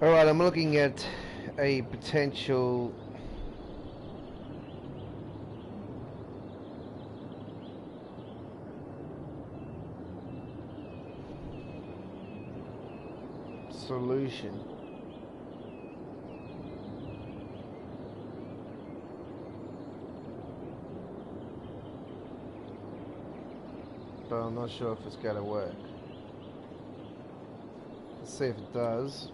Alright, I'm looking at a potential solution. But I'm not sure if it's going to work. Let's see if it does.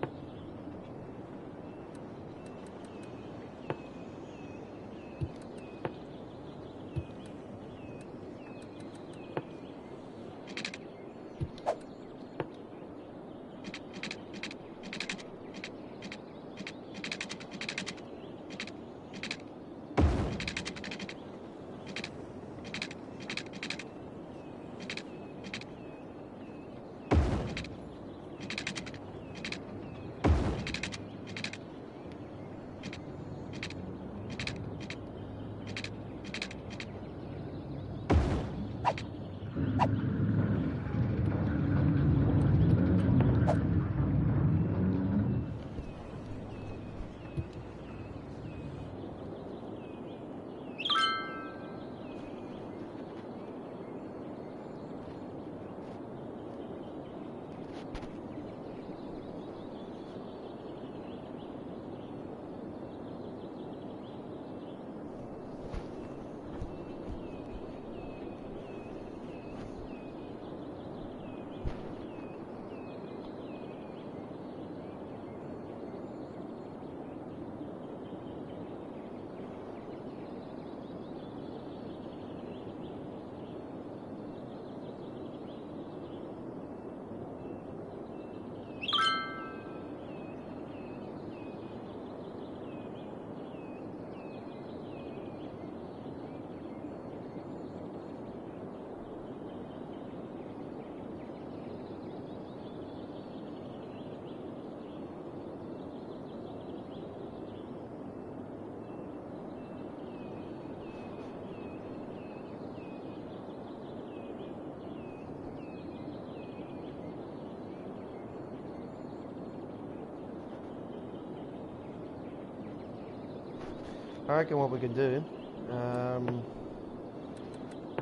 I reckon what we can do,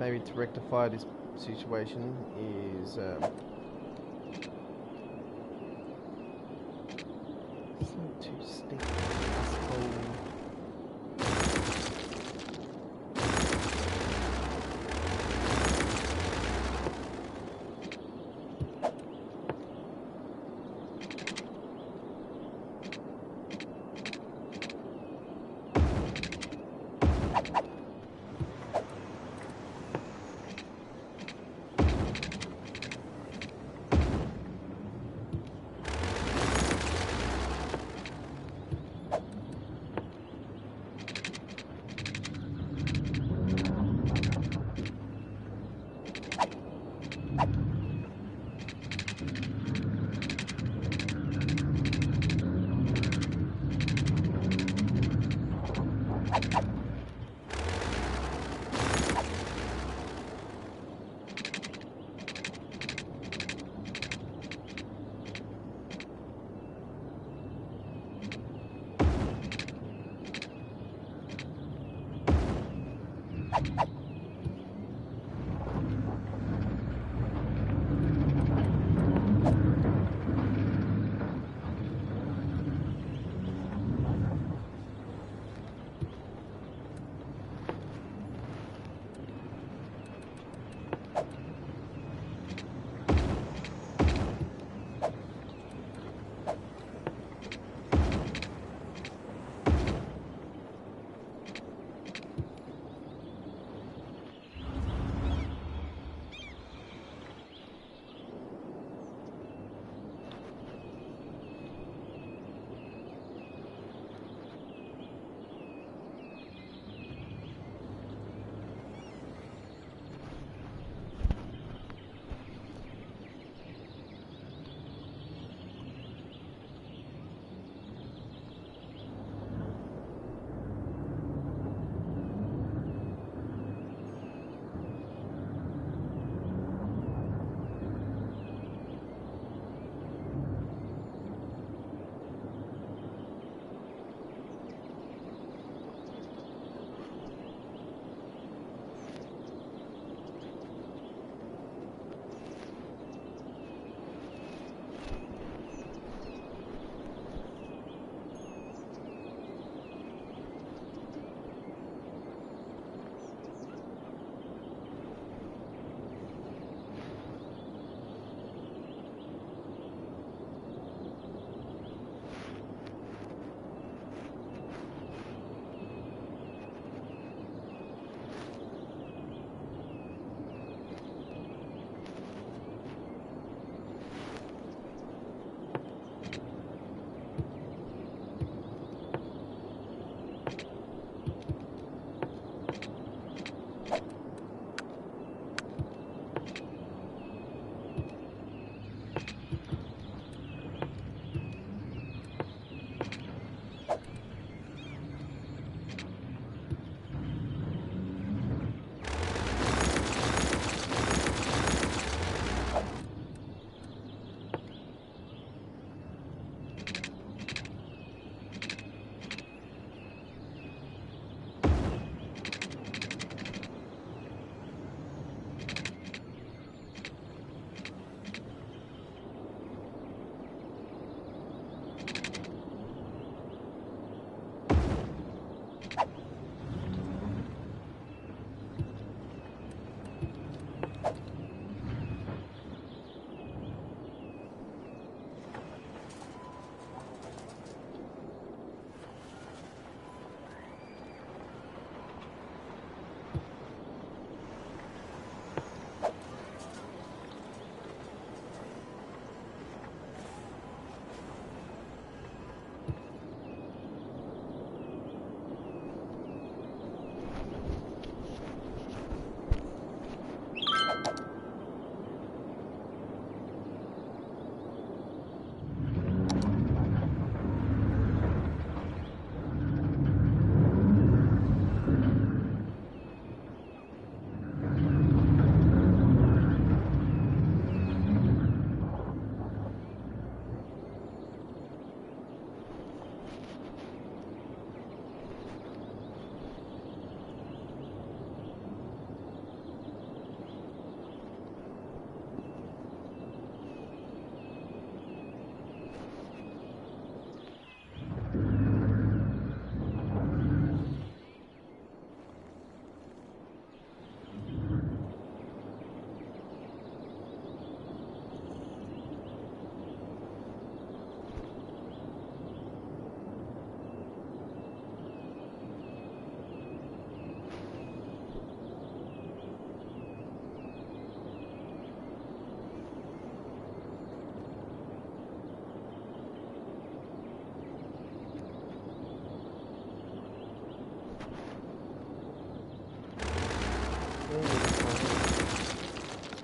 maybe to rectify this situation, is it's not too steep.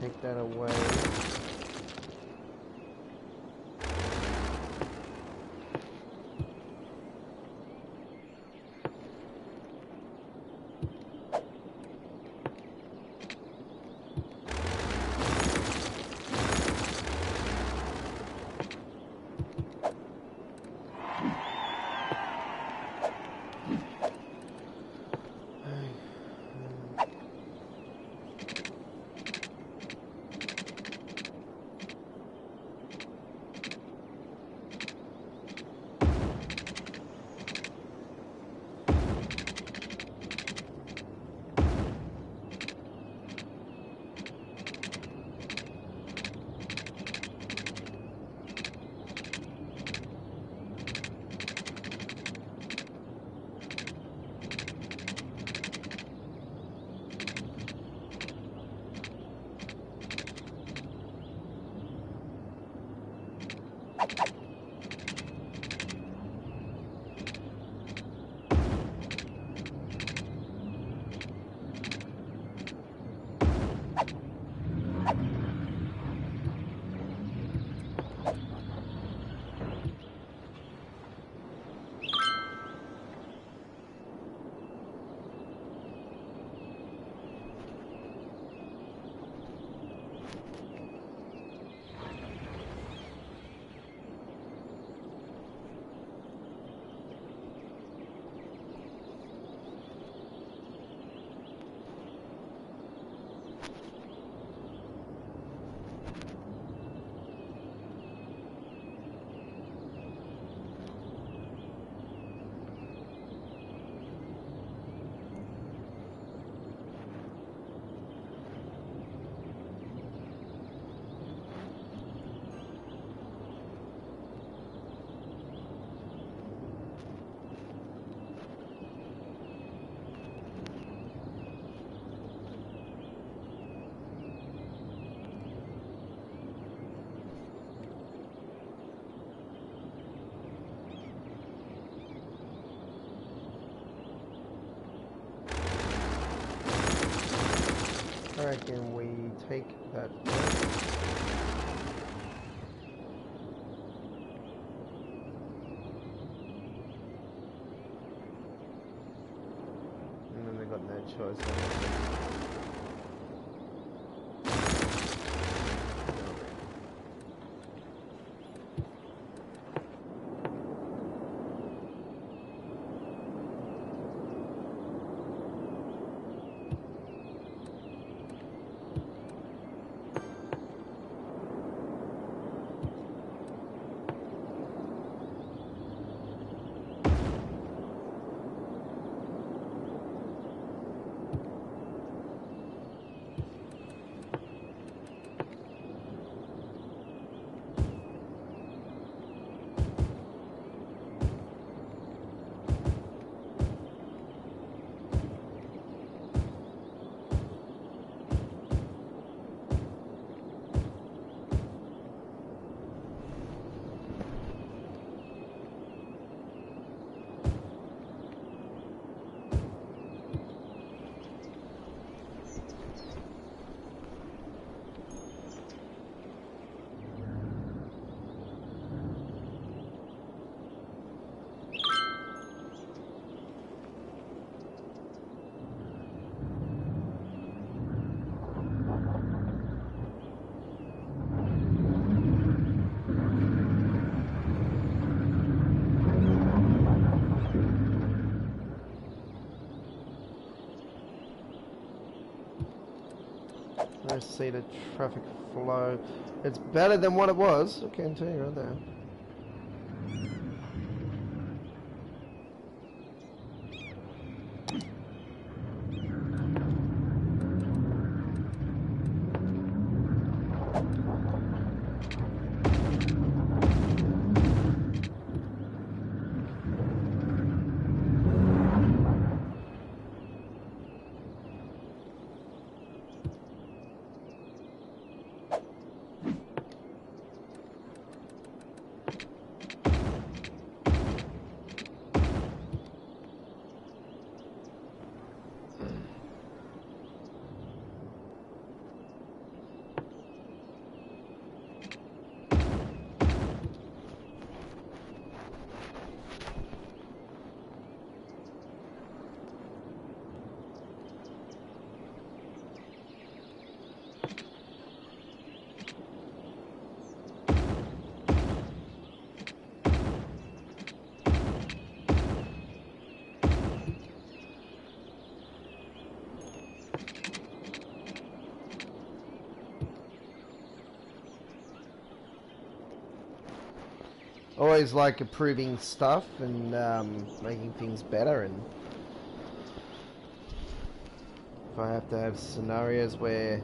Take that away. I reckon we take that and then they got no choice. Let's see the traffic flow. It's better than what it was. I can tell you right there. always like improving stuff and making things better, and if I have to have scenarios where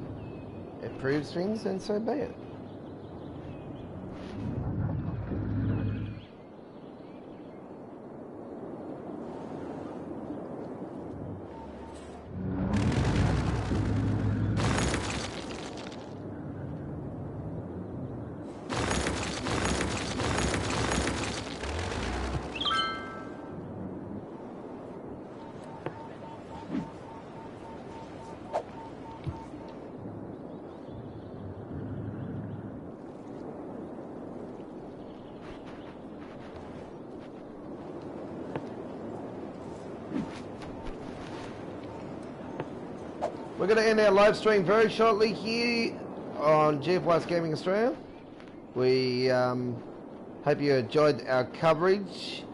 it improves things, then so be it. We're going to end our live stream very shortly here on GFY's Gaming Australia. We hope you enjoyed our coverage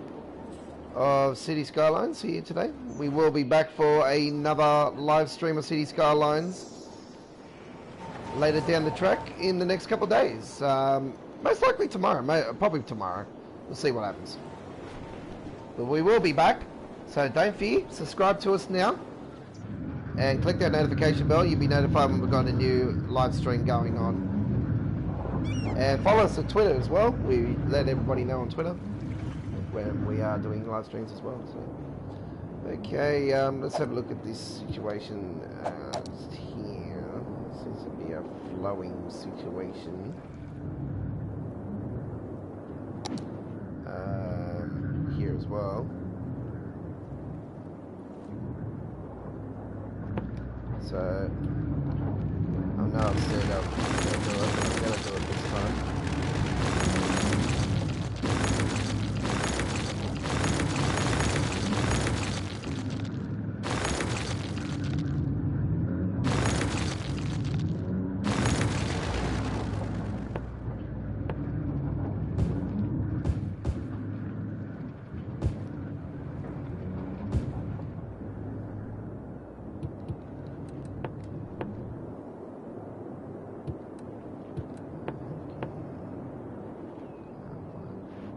of City Skylines here today. We will be back for another live stream of City Skylines later down the track in the next couple of days. Most likely tomorrow, probably tomorrow. We'll see what happens. But we will be back, so don't fear. Subscribe to us now. And click that notification bell. You'll be notified when we've got a new live stream going on. And follow us on Twitter as well. We let everybody know on Twitter when we are doing live streams as well. So, okay, let's have a look at this situation here. Seems to be a flowing situation. Here as well. So, I know I've said I'm going to do it this time.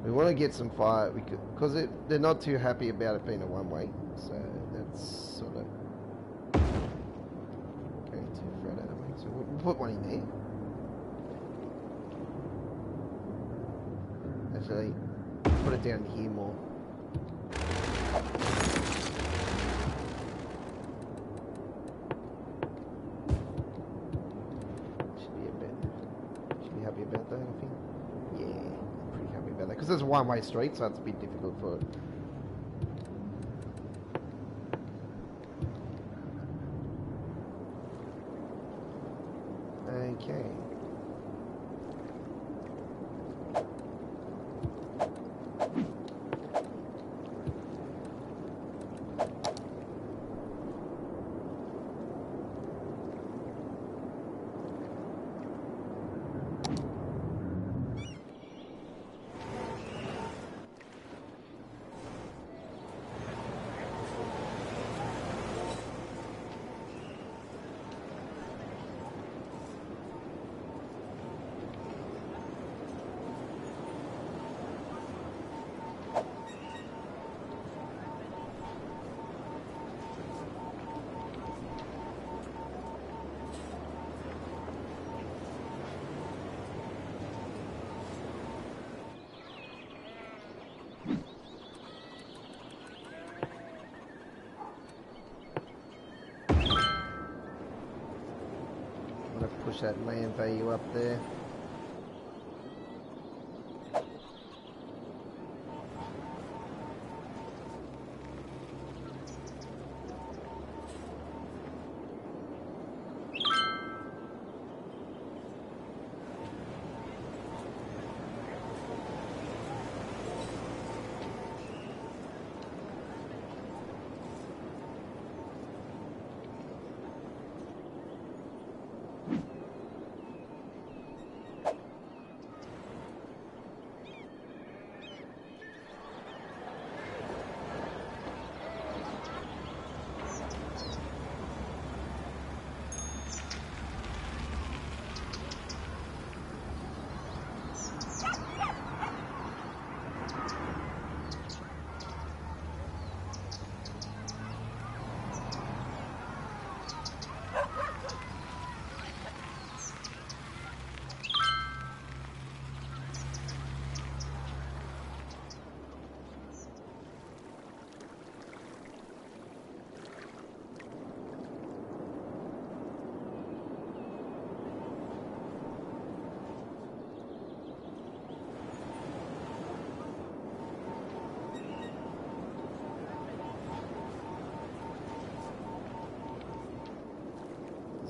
We want to get some fire because they're not too happy about it being a one-way, so that's sort of going too far out of me. So we'll put one in there. Actually, put it down here more. Should be happy about that, I think. Yeah. Because there's a one-way street, so it's a bit difficult for it. Okay. Push that land value up there.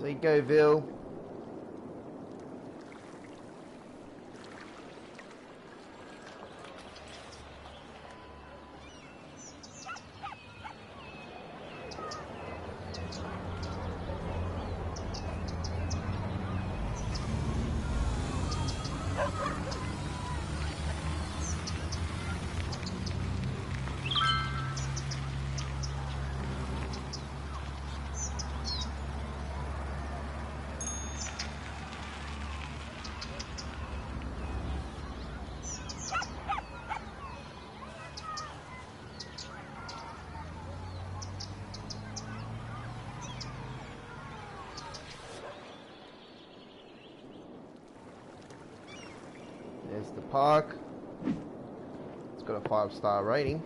Segoville. There's the park. It's got a 5-star rating.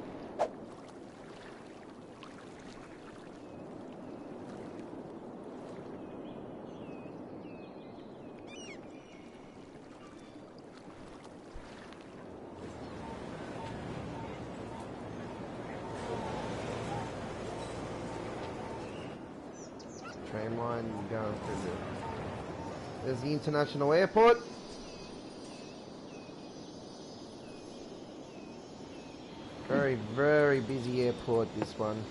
Train line going through the... There's the international airport. Very, very busy airport, this one.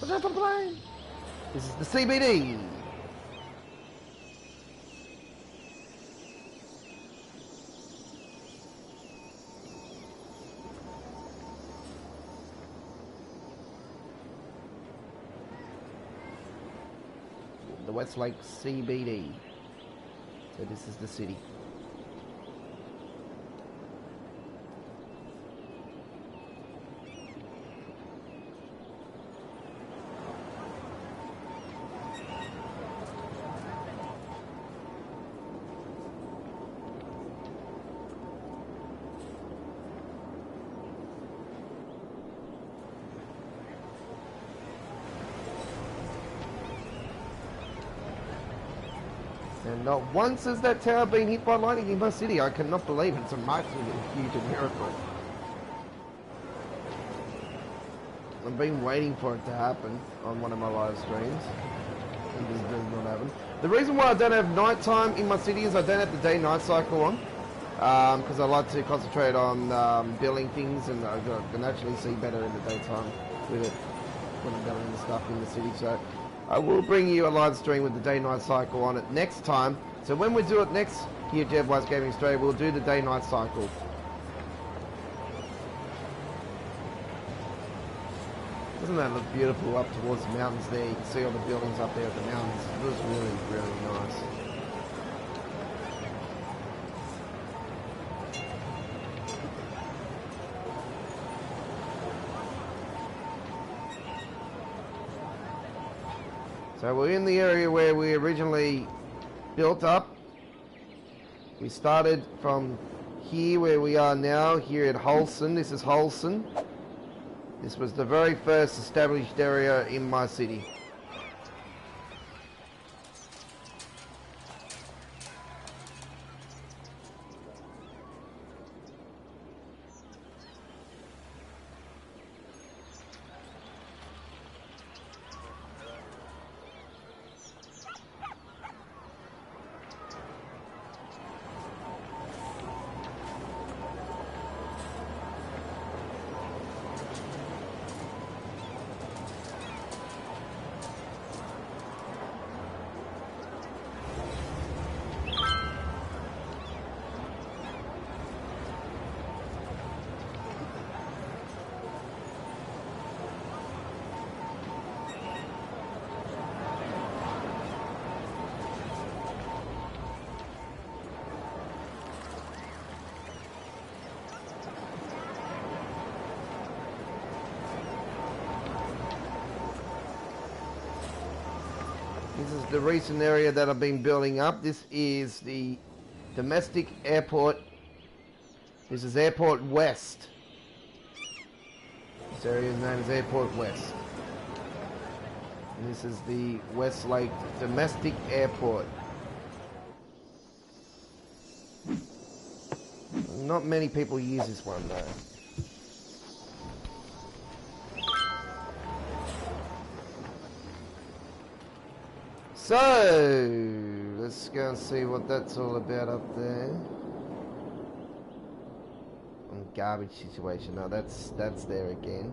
Watch out for the plane! This is the CBD. The Westlake CBD. So this is the city. And not once has that tower been hit by lightning in my city. I cannot believe it. It's a mighty huge miracle. I've been waiting for it to happen on one of my live streams. It just does not happen. The reason why I don't have nighttime in my city is I don't have the day-night cycle on. Because I like to concentrate on building things, and I can actually see better in the daytime with it when I'm building the stuff in the city. So I will bring you a live stream with the day-night cycle on it next time. So when we do it next here at Jebwise Gaming Australia, we'll do the day-night cycle. Doesn't that look beautiful up towards the mountains there? You can see all the buildings up there at the mountains. It looks really, really nice. So we're in the area where we originally built up. We started from here where we are now, here at Holson. This is Holson. This was the very first established area in my city. This is the recent area that I've been building up. This is the domestic airport. This is Airport West. This area is known as Airport West. And this is the Westlake Domestic Airport. Not many people use this one though. So, let's go and see what that's all about up there. Garbage situation. No, that's there again.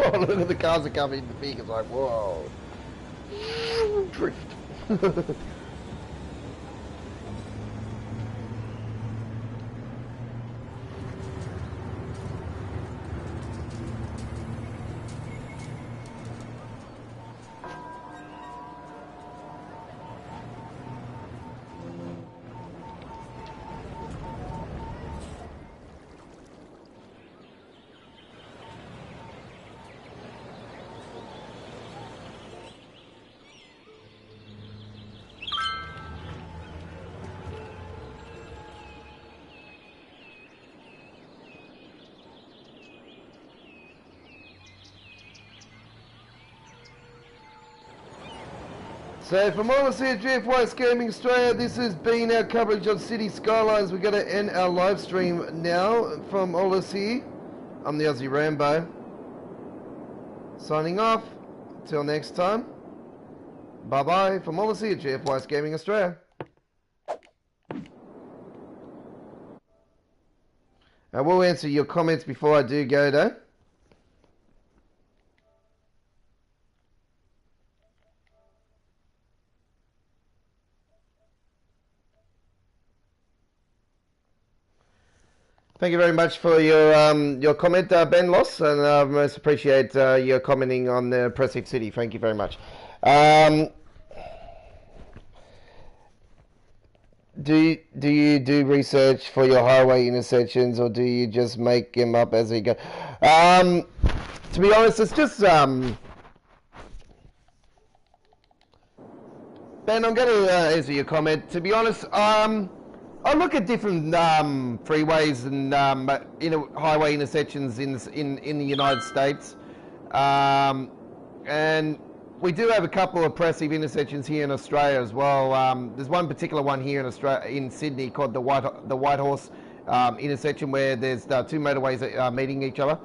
Oh, look at the cars are coming into big. It's like, whoa. Drift. So from all of us here at GFY Gaming Australia, this has been our coverage of City Skylines. We're going to end our live stream now from all of us here. I'm the Aussie Rambo. Signing off. Till next time. Bye bye from all of us here at GFY Gaming Australia. I will answer your comments before I do go though. Thank you very much for your comment, Ben Loss, and I most appreciate your commenting on the Pressic City. Thank you very much. Do you do research for your highway intersections, or do you just make them up as you go? To be honest, it's just Ben, I'm going to answer your comment. To be honest, I look at different freeways and highway intersections in the United States, and we do have a couple of impressive intersections here in Australia as well. There's one particular one here in Australia, in Sydney, called the White Horse intersection, where there's two motorways that are meeting each other,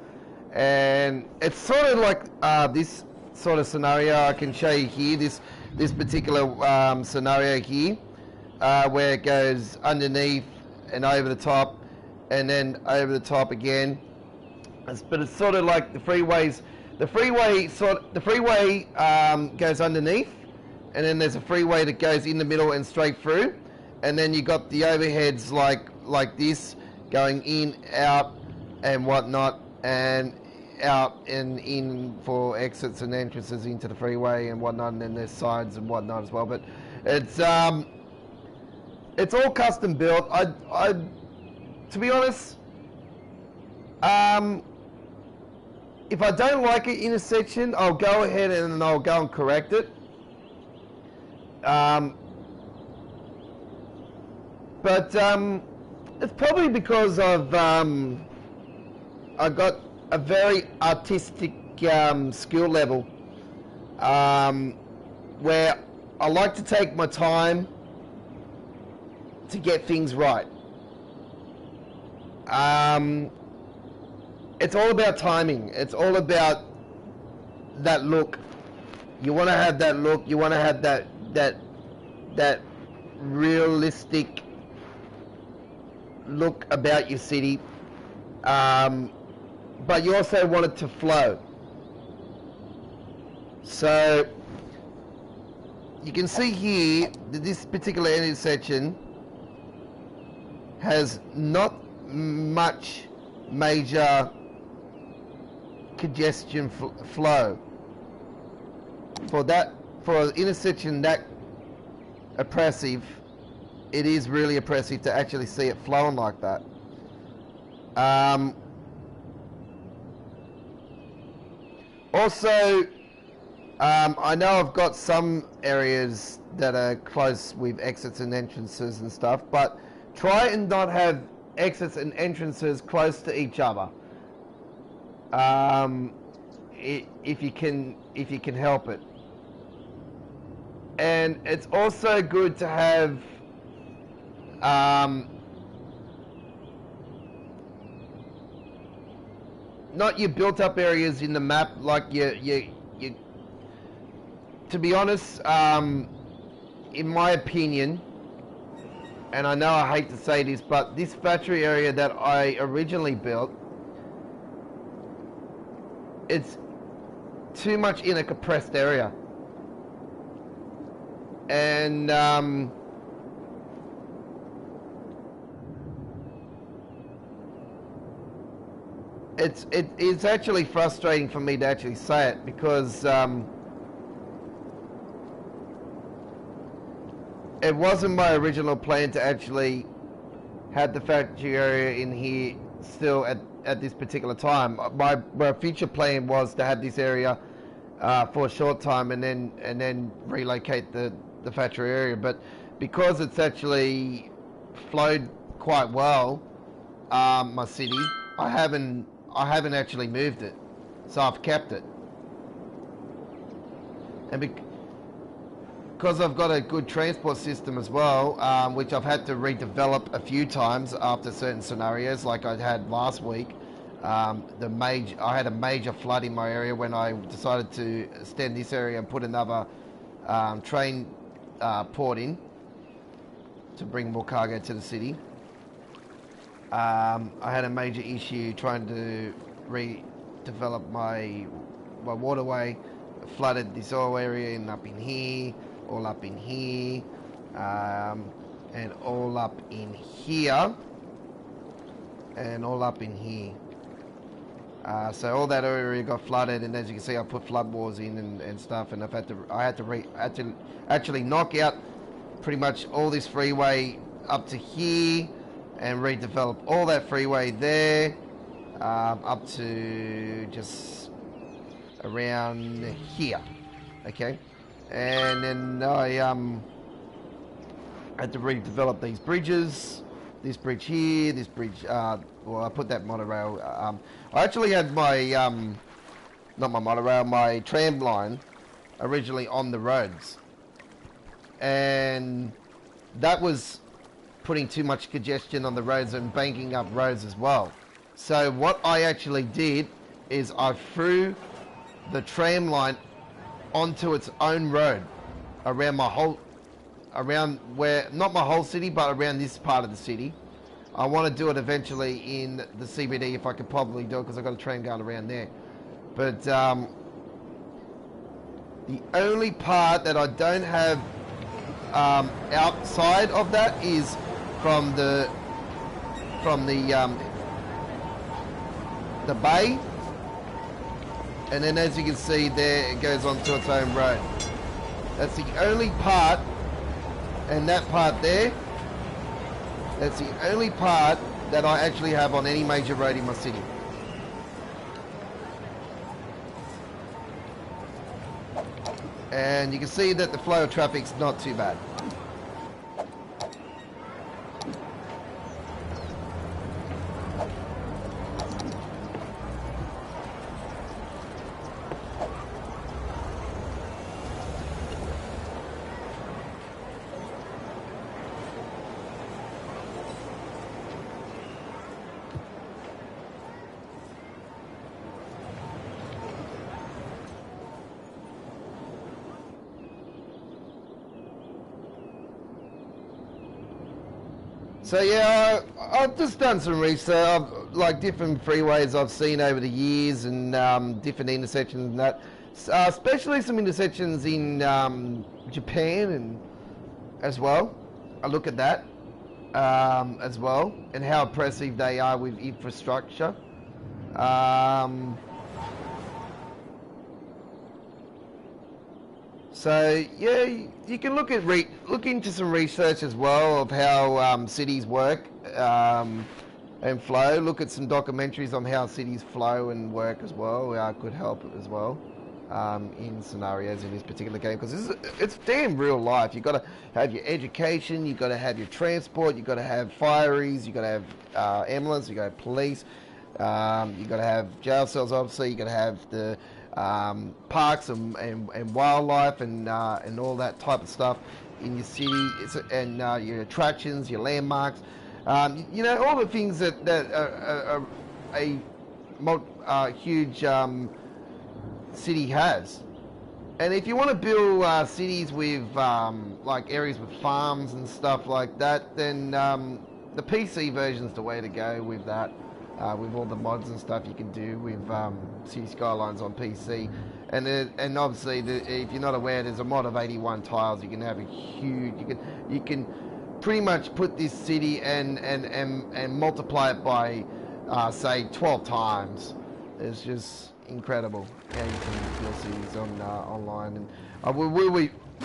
and it's sort of like this sort of scenario. I can show you here this particular scenario here, where it goes underneath and over the top, and then over the top again. But it's sort of like the freeways. The freeway goes underneath, and then there's a freeway that goes in the middle and straight through, and then you got the overheads like this going in, out, and whatnot, and out and in for exits and entrances into the freeway and whatnot, and then there's sides and whatnot as well. But it's all custom built. I to be honest, if I don't like an intersection, I'll go ahead and I'll go and correct it. But it's probably because I've got a very artistic skill level, where I like to take my time to get things right. It's all about timing. It's all about that look. You want to have that look. You want to have that realistic look about your city. But you also want it to flow. So you can see here that this particular intersection has not much major congestion flow. For an intersection that oppressive, it is really oppressive to actually see it flowing like that. Also, I know I've got some areas that are close with exits and entrances and stuff, but try and not have exits and entrances close to each other. If you can help it. And it's also good to have not your built up areas in the map, like you to be honest, in my opinion, and I know I hate to say this, but this factory area that I originally built, it's too much in a compressed area. And it's actually frustrating for me to actually say it, because it wasn't my original plan to actually have the factory area in here still at this particular time. My future plan was to have this area for a short time and then relocate the factory area. But because it's actually flowed quite well, my city, I haven't actually moved it, so I've kept it. And because I've got a good transport system as well, which I've had to redevelop a few times after certain scenarios, like I had last week. I had a major flood in my area when I decided to extend this area and put another train port in to bring more cargo to the city. I had a major issue trying to redevelop my waterway. Flooded this whole area and up in here, all up in here, and all up in here. and all up in here. So all that area got flooded, and as you can see, I put flood walls in and stuff, and I had to actually knock out pretty much all this freeway up to here, and redevelop all that freeway there, up to just around here, okay, and then I had to redevelop these bridges. This bridge here, this bridge, well, I put that monorail, I actually had my, not my monorail, my tram line originally on the roads. And that was putting too much congestion on the roads and banking up roads as well. So what I actually did is I threw the tram line onto its own road around my whole, around where, not my whole city, but around this part of the city. I want to do it eventually in the CBD if I could probably do it, because I've got a train going around there. But the only part that I don't have outside of that is from the bay, and then as you can see there, it goes onto its own road. That's the only part. And that part there, that's the only part that I actually have on any major road in my city. And you can see that the flow of traffic's not too bad. So yeah, I've just done some research, like different freeways I've seen over the years, and different intersections and that. Especially some intersections in Japan and as well. I look at that as well, and how impressive they are with infrastructure. So yeah, you can look into some research as well of how cities work and flow. Look at some documentaries on how cities flow and work as well. Could help as well in scenarios in this particular game, because it's damn real life. You've got to have your education, you've got to have your transport, you've got to have fireys, you've got to have ambulance, you've got to have police, you've got to have jail cells, obviously, you've got to have the parks and wildlife and all that type of stuff in your city, and your attractions, your landmarks, you know, all the things that are a huge city has. And if you want to build cities with like areas with farms and stuff like that, then the PC version's the way to go with that. With all the mods and stuff you can do with City Skylines on PC, and obviously if you're not aware, there's a mod of 81 tiles. You can have a huge, you can pretty much put this city and multiply it by say 12 times. It's just incredible how you can build cities on online. And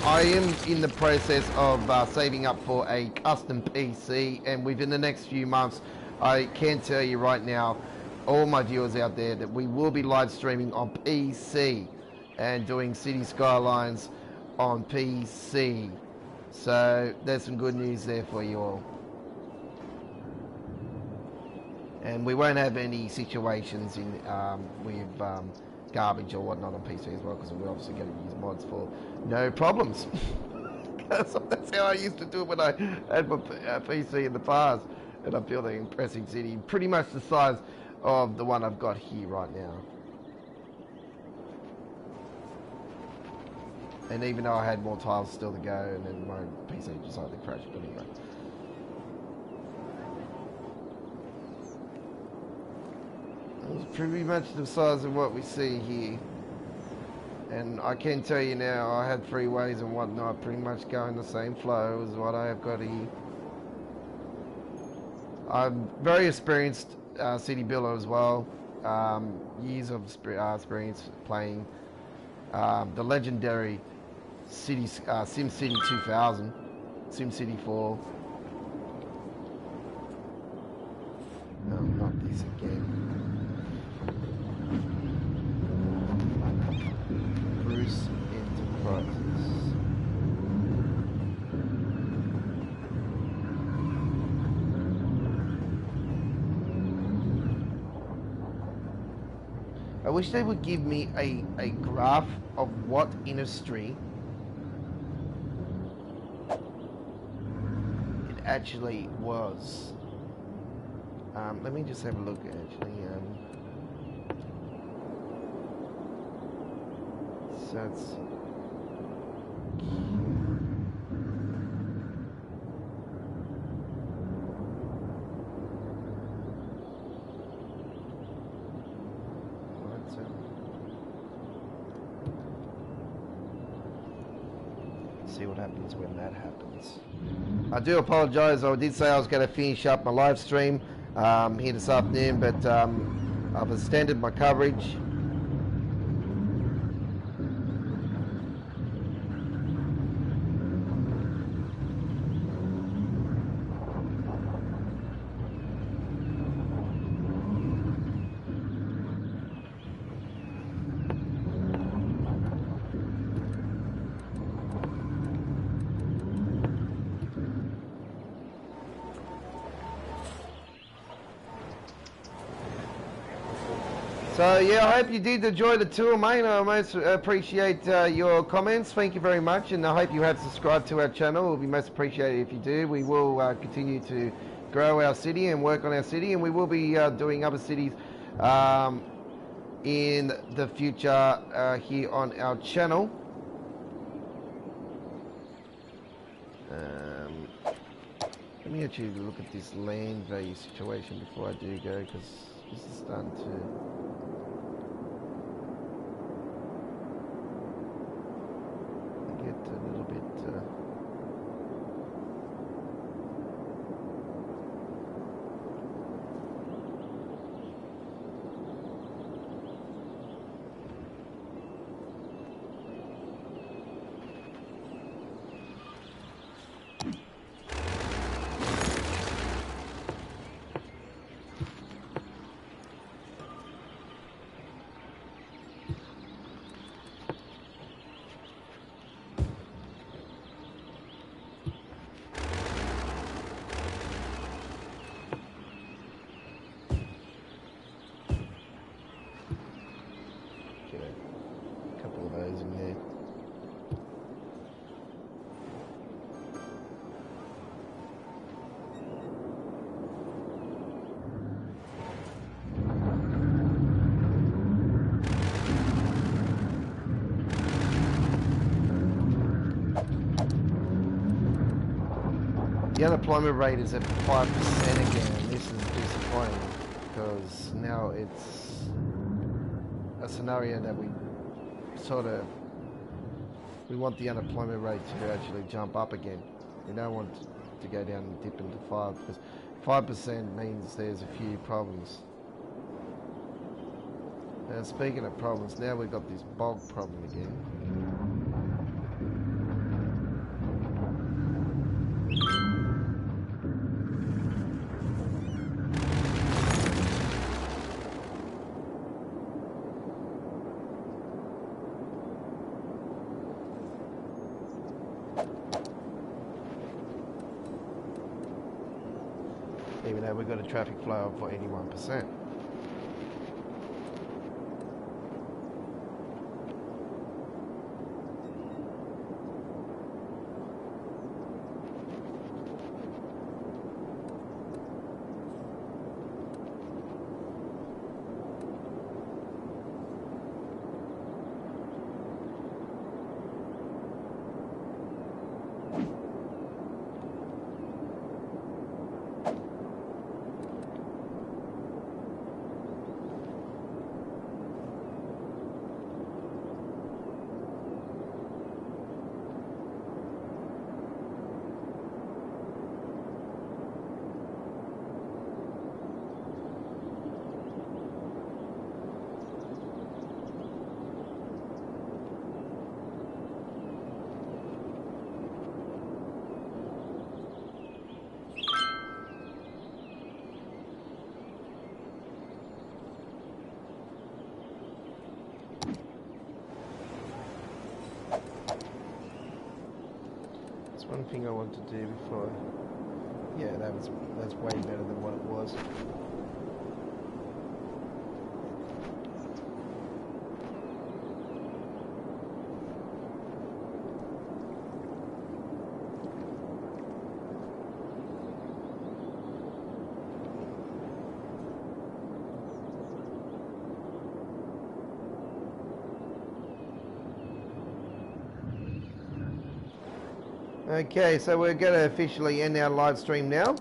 I am in the process of saving up for a custom PC, and within the next few months, I can tell you right now, all my viewers out there, that we will be live streaming on PC and doing City Skylines on PC. So there's some good news there for you all. And we won't have any situations in with garbage or whatnot on PC as well, because we're obviously going to use mods for no problems. That's how I used to do it when I had my PC in the past. And I built an impressive city, pretty much the size of the one I've got here right now. And even though I had more tiles still to go, and then my PC decided to crash, but anyway. It's pretty much the size of what we see here. And I can tell you now, I had freeways and whatnot pretty much going the same flow as what I have got here. I'm very experienced city builder as well. Years of experience playing the legendary SimCity 2000, SimCity 4. No, not this again. Bruce Enterprises. I wish they would give me a graph of what industry it actually was. Let me just have a look actually. So it's see what happens when that happens. I do apologise. I did say I was going to finish up my live stream here this afternoon, but I've extended my coverage. So yeah, I hope you did enjoy the tour, mate. I most appreciate your comments. Thank you very much, and I hope you have subscribed to our channel. It will be most appreciated if you do. We will continue to grow our city and work on our city, and we will be doing other cities in the future here on our channel. Let me actually look at this land value situation before I do go, because this is starting to... a little bit The unemployment rate is at 5% again. This is disappointing because now it's a scenario that we want the unemployment rate to actually jump up again. We don't want to go down and dip into 5 because 5% means there's a few problems. Now speaking of problems, now we've got this bog problem again. Even though we've got a traffic flow of 81%. one thing I want to do before. Yeah, that's way better than what it was. Okay, so we're going to officially end our live stream now.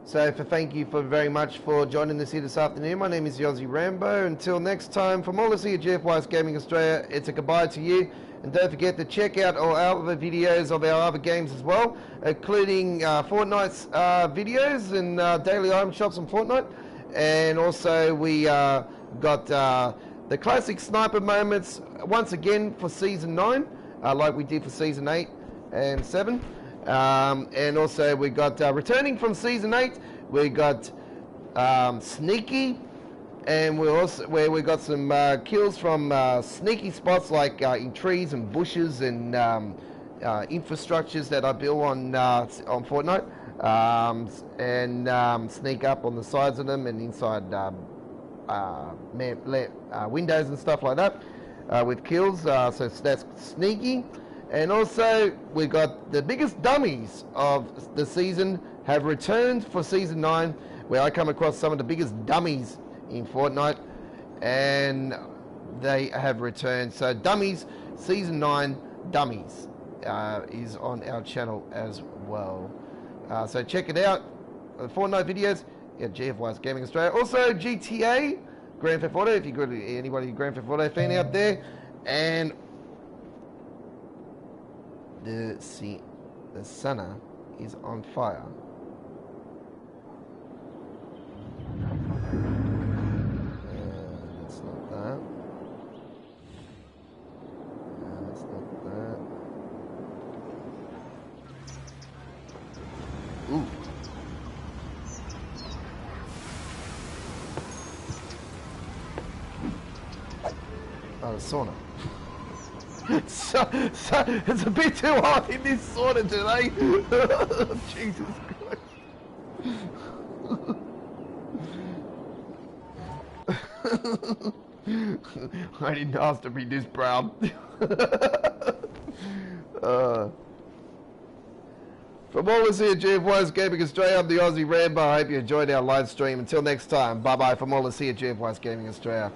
So thank you very much for joining us here this afternoon. My name is Aussie Rambo. Until next time, from all of us here at GFY's Gaming Australia, it's a goodbye to you. And don't forget to check out all our other videos of our other games as well, including Fortnite's videos and daily item shops on Fortnite. And also we got the classic sniper moments once again for Season 9. Like we did for Season 8 and 7. And also we got, returning from Season 8, we got Sneaky, and we got some kills from sneaky spots like in trees and bushes and infrastructures that I built on Fortnite, and sneak up on the sides of them and inside windows and stuff like that. With kills, so that's sneaky. And also we got the biggest dummies of the season have returned for Season 9, where I come across some of the biggest dummies in Fortnite, and they have returned. So Dummies, Season 9 Dummies is on our channel as well. So check it out, Fortnite videos at GFY's Gaming Australia. Also GTA Grand Theft Auto, if you've got anybody Grand Theft Auto fan out there. And the Senna is on fire. That's not that. That's not that. Ooh. Oh, the sauna. so, it's a bit too hot in this sauna today. Jesus Christ. I didn't ask to be this brown. From all of us here at GFY's Gaming Australia, I'm the Aussie Rambo. I hope you enjoyed our live stream. Until next time, bye-bye from all of us here at GFY's Gaming Australia.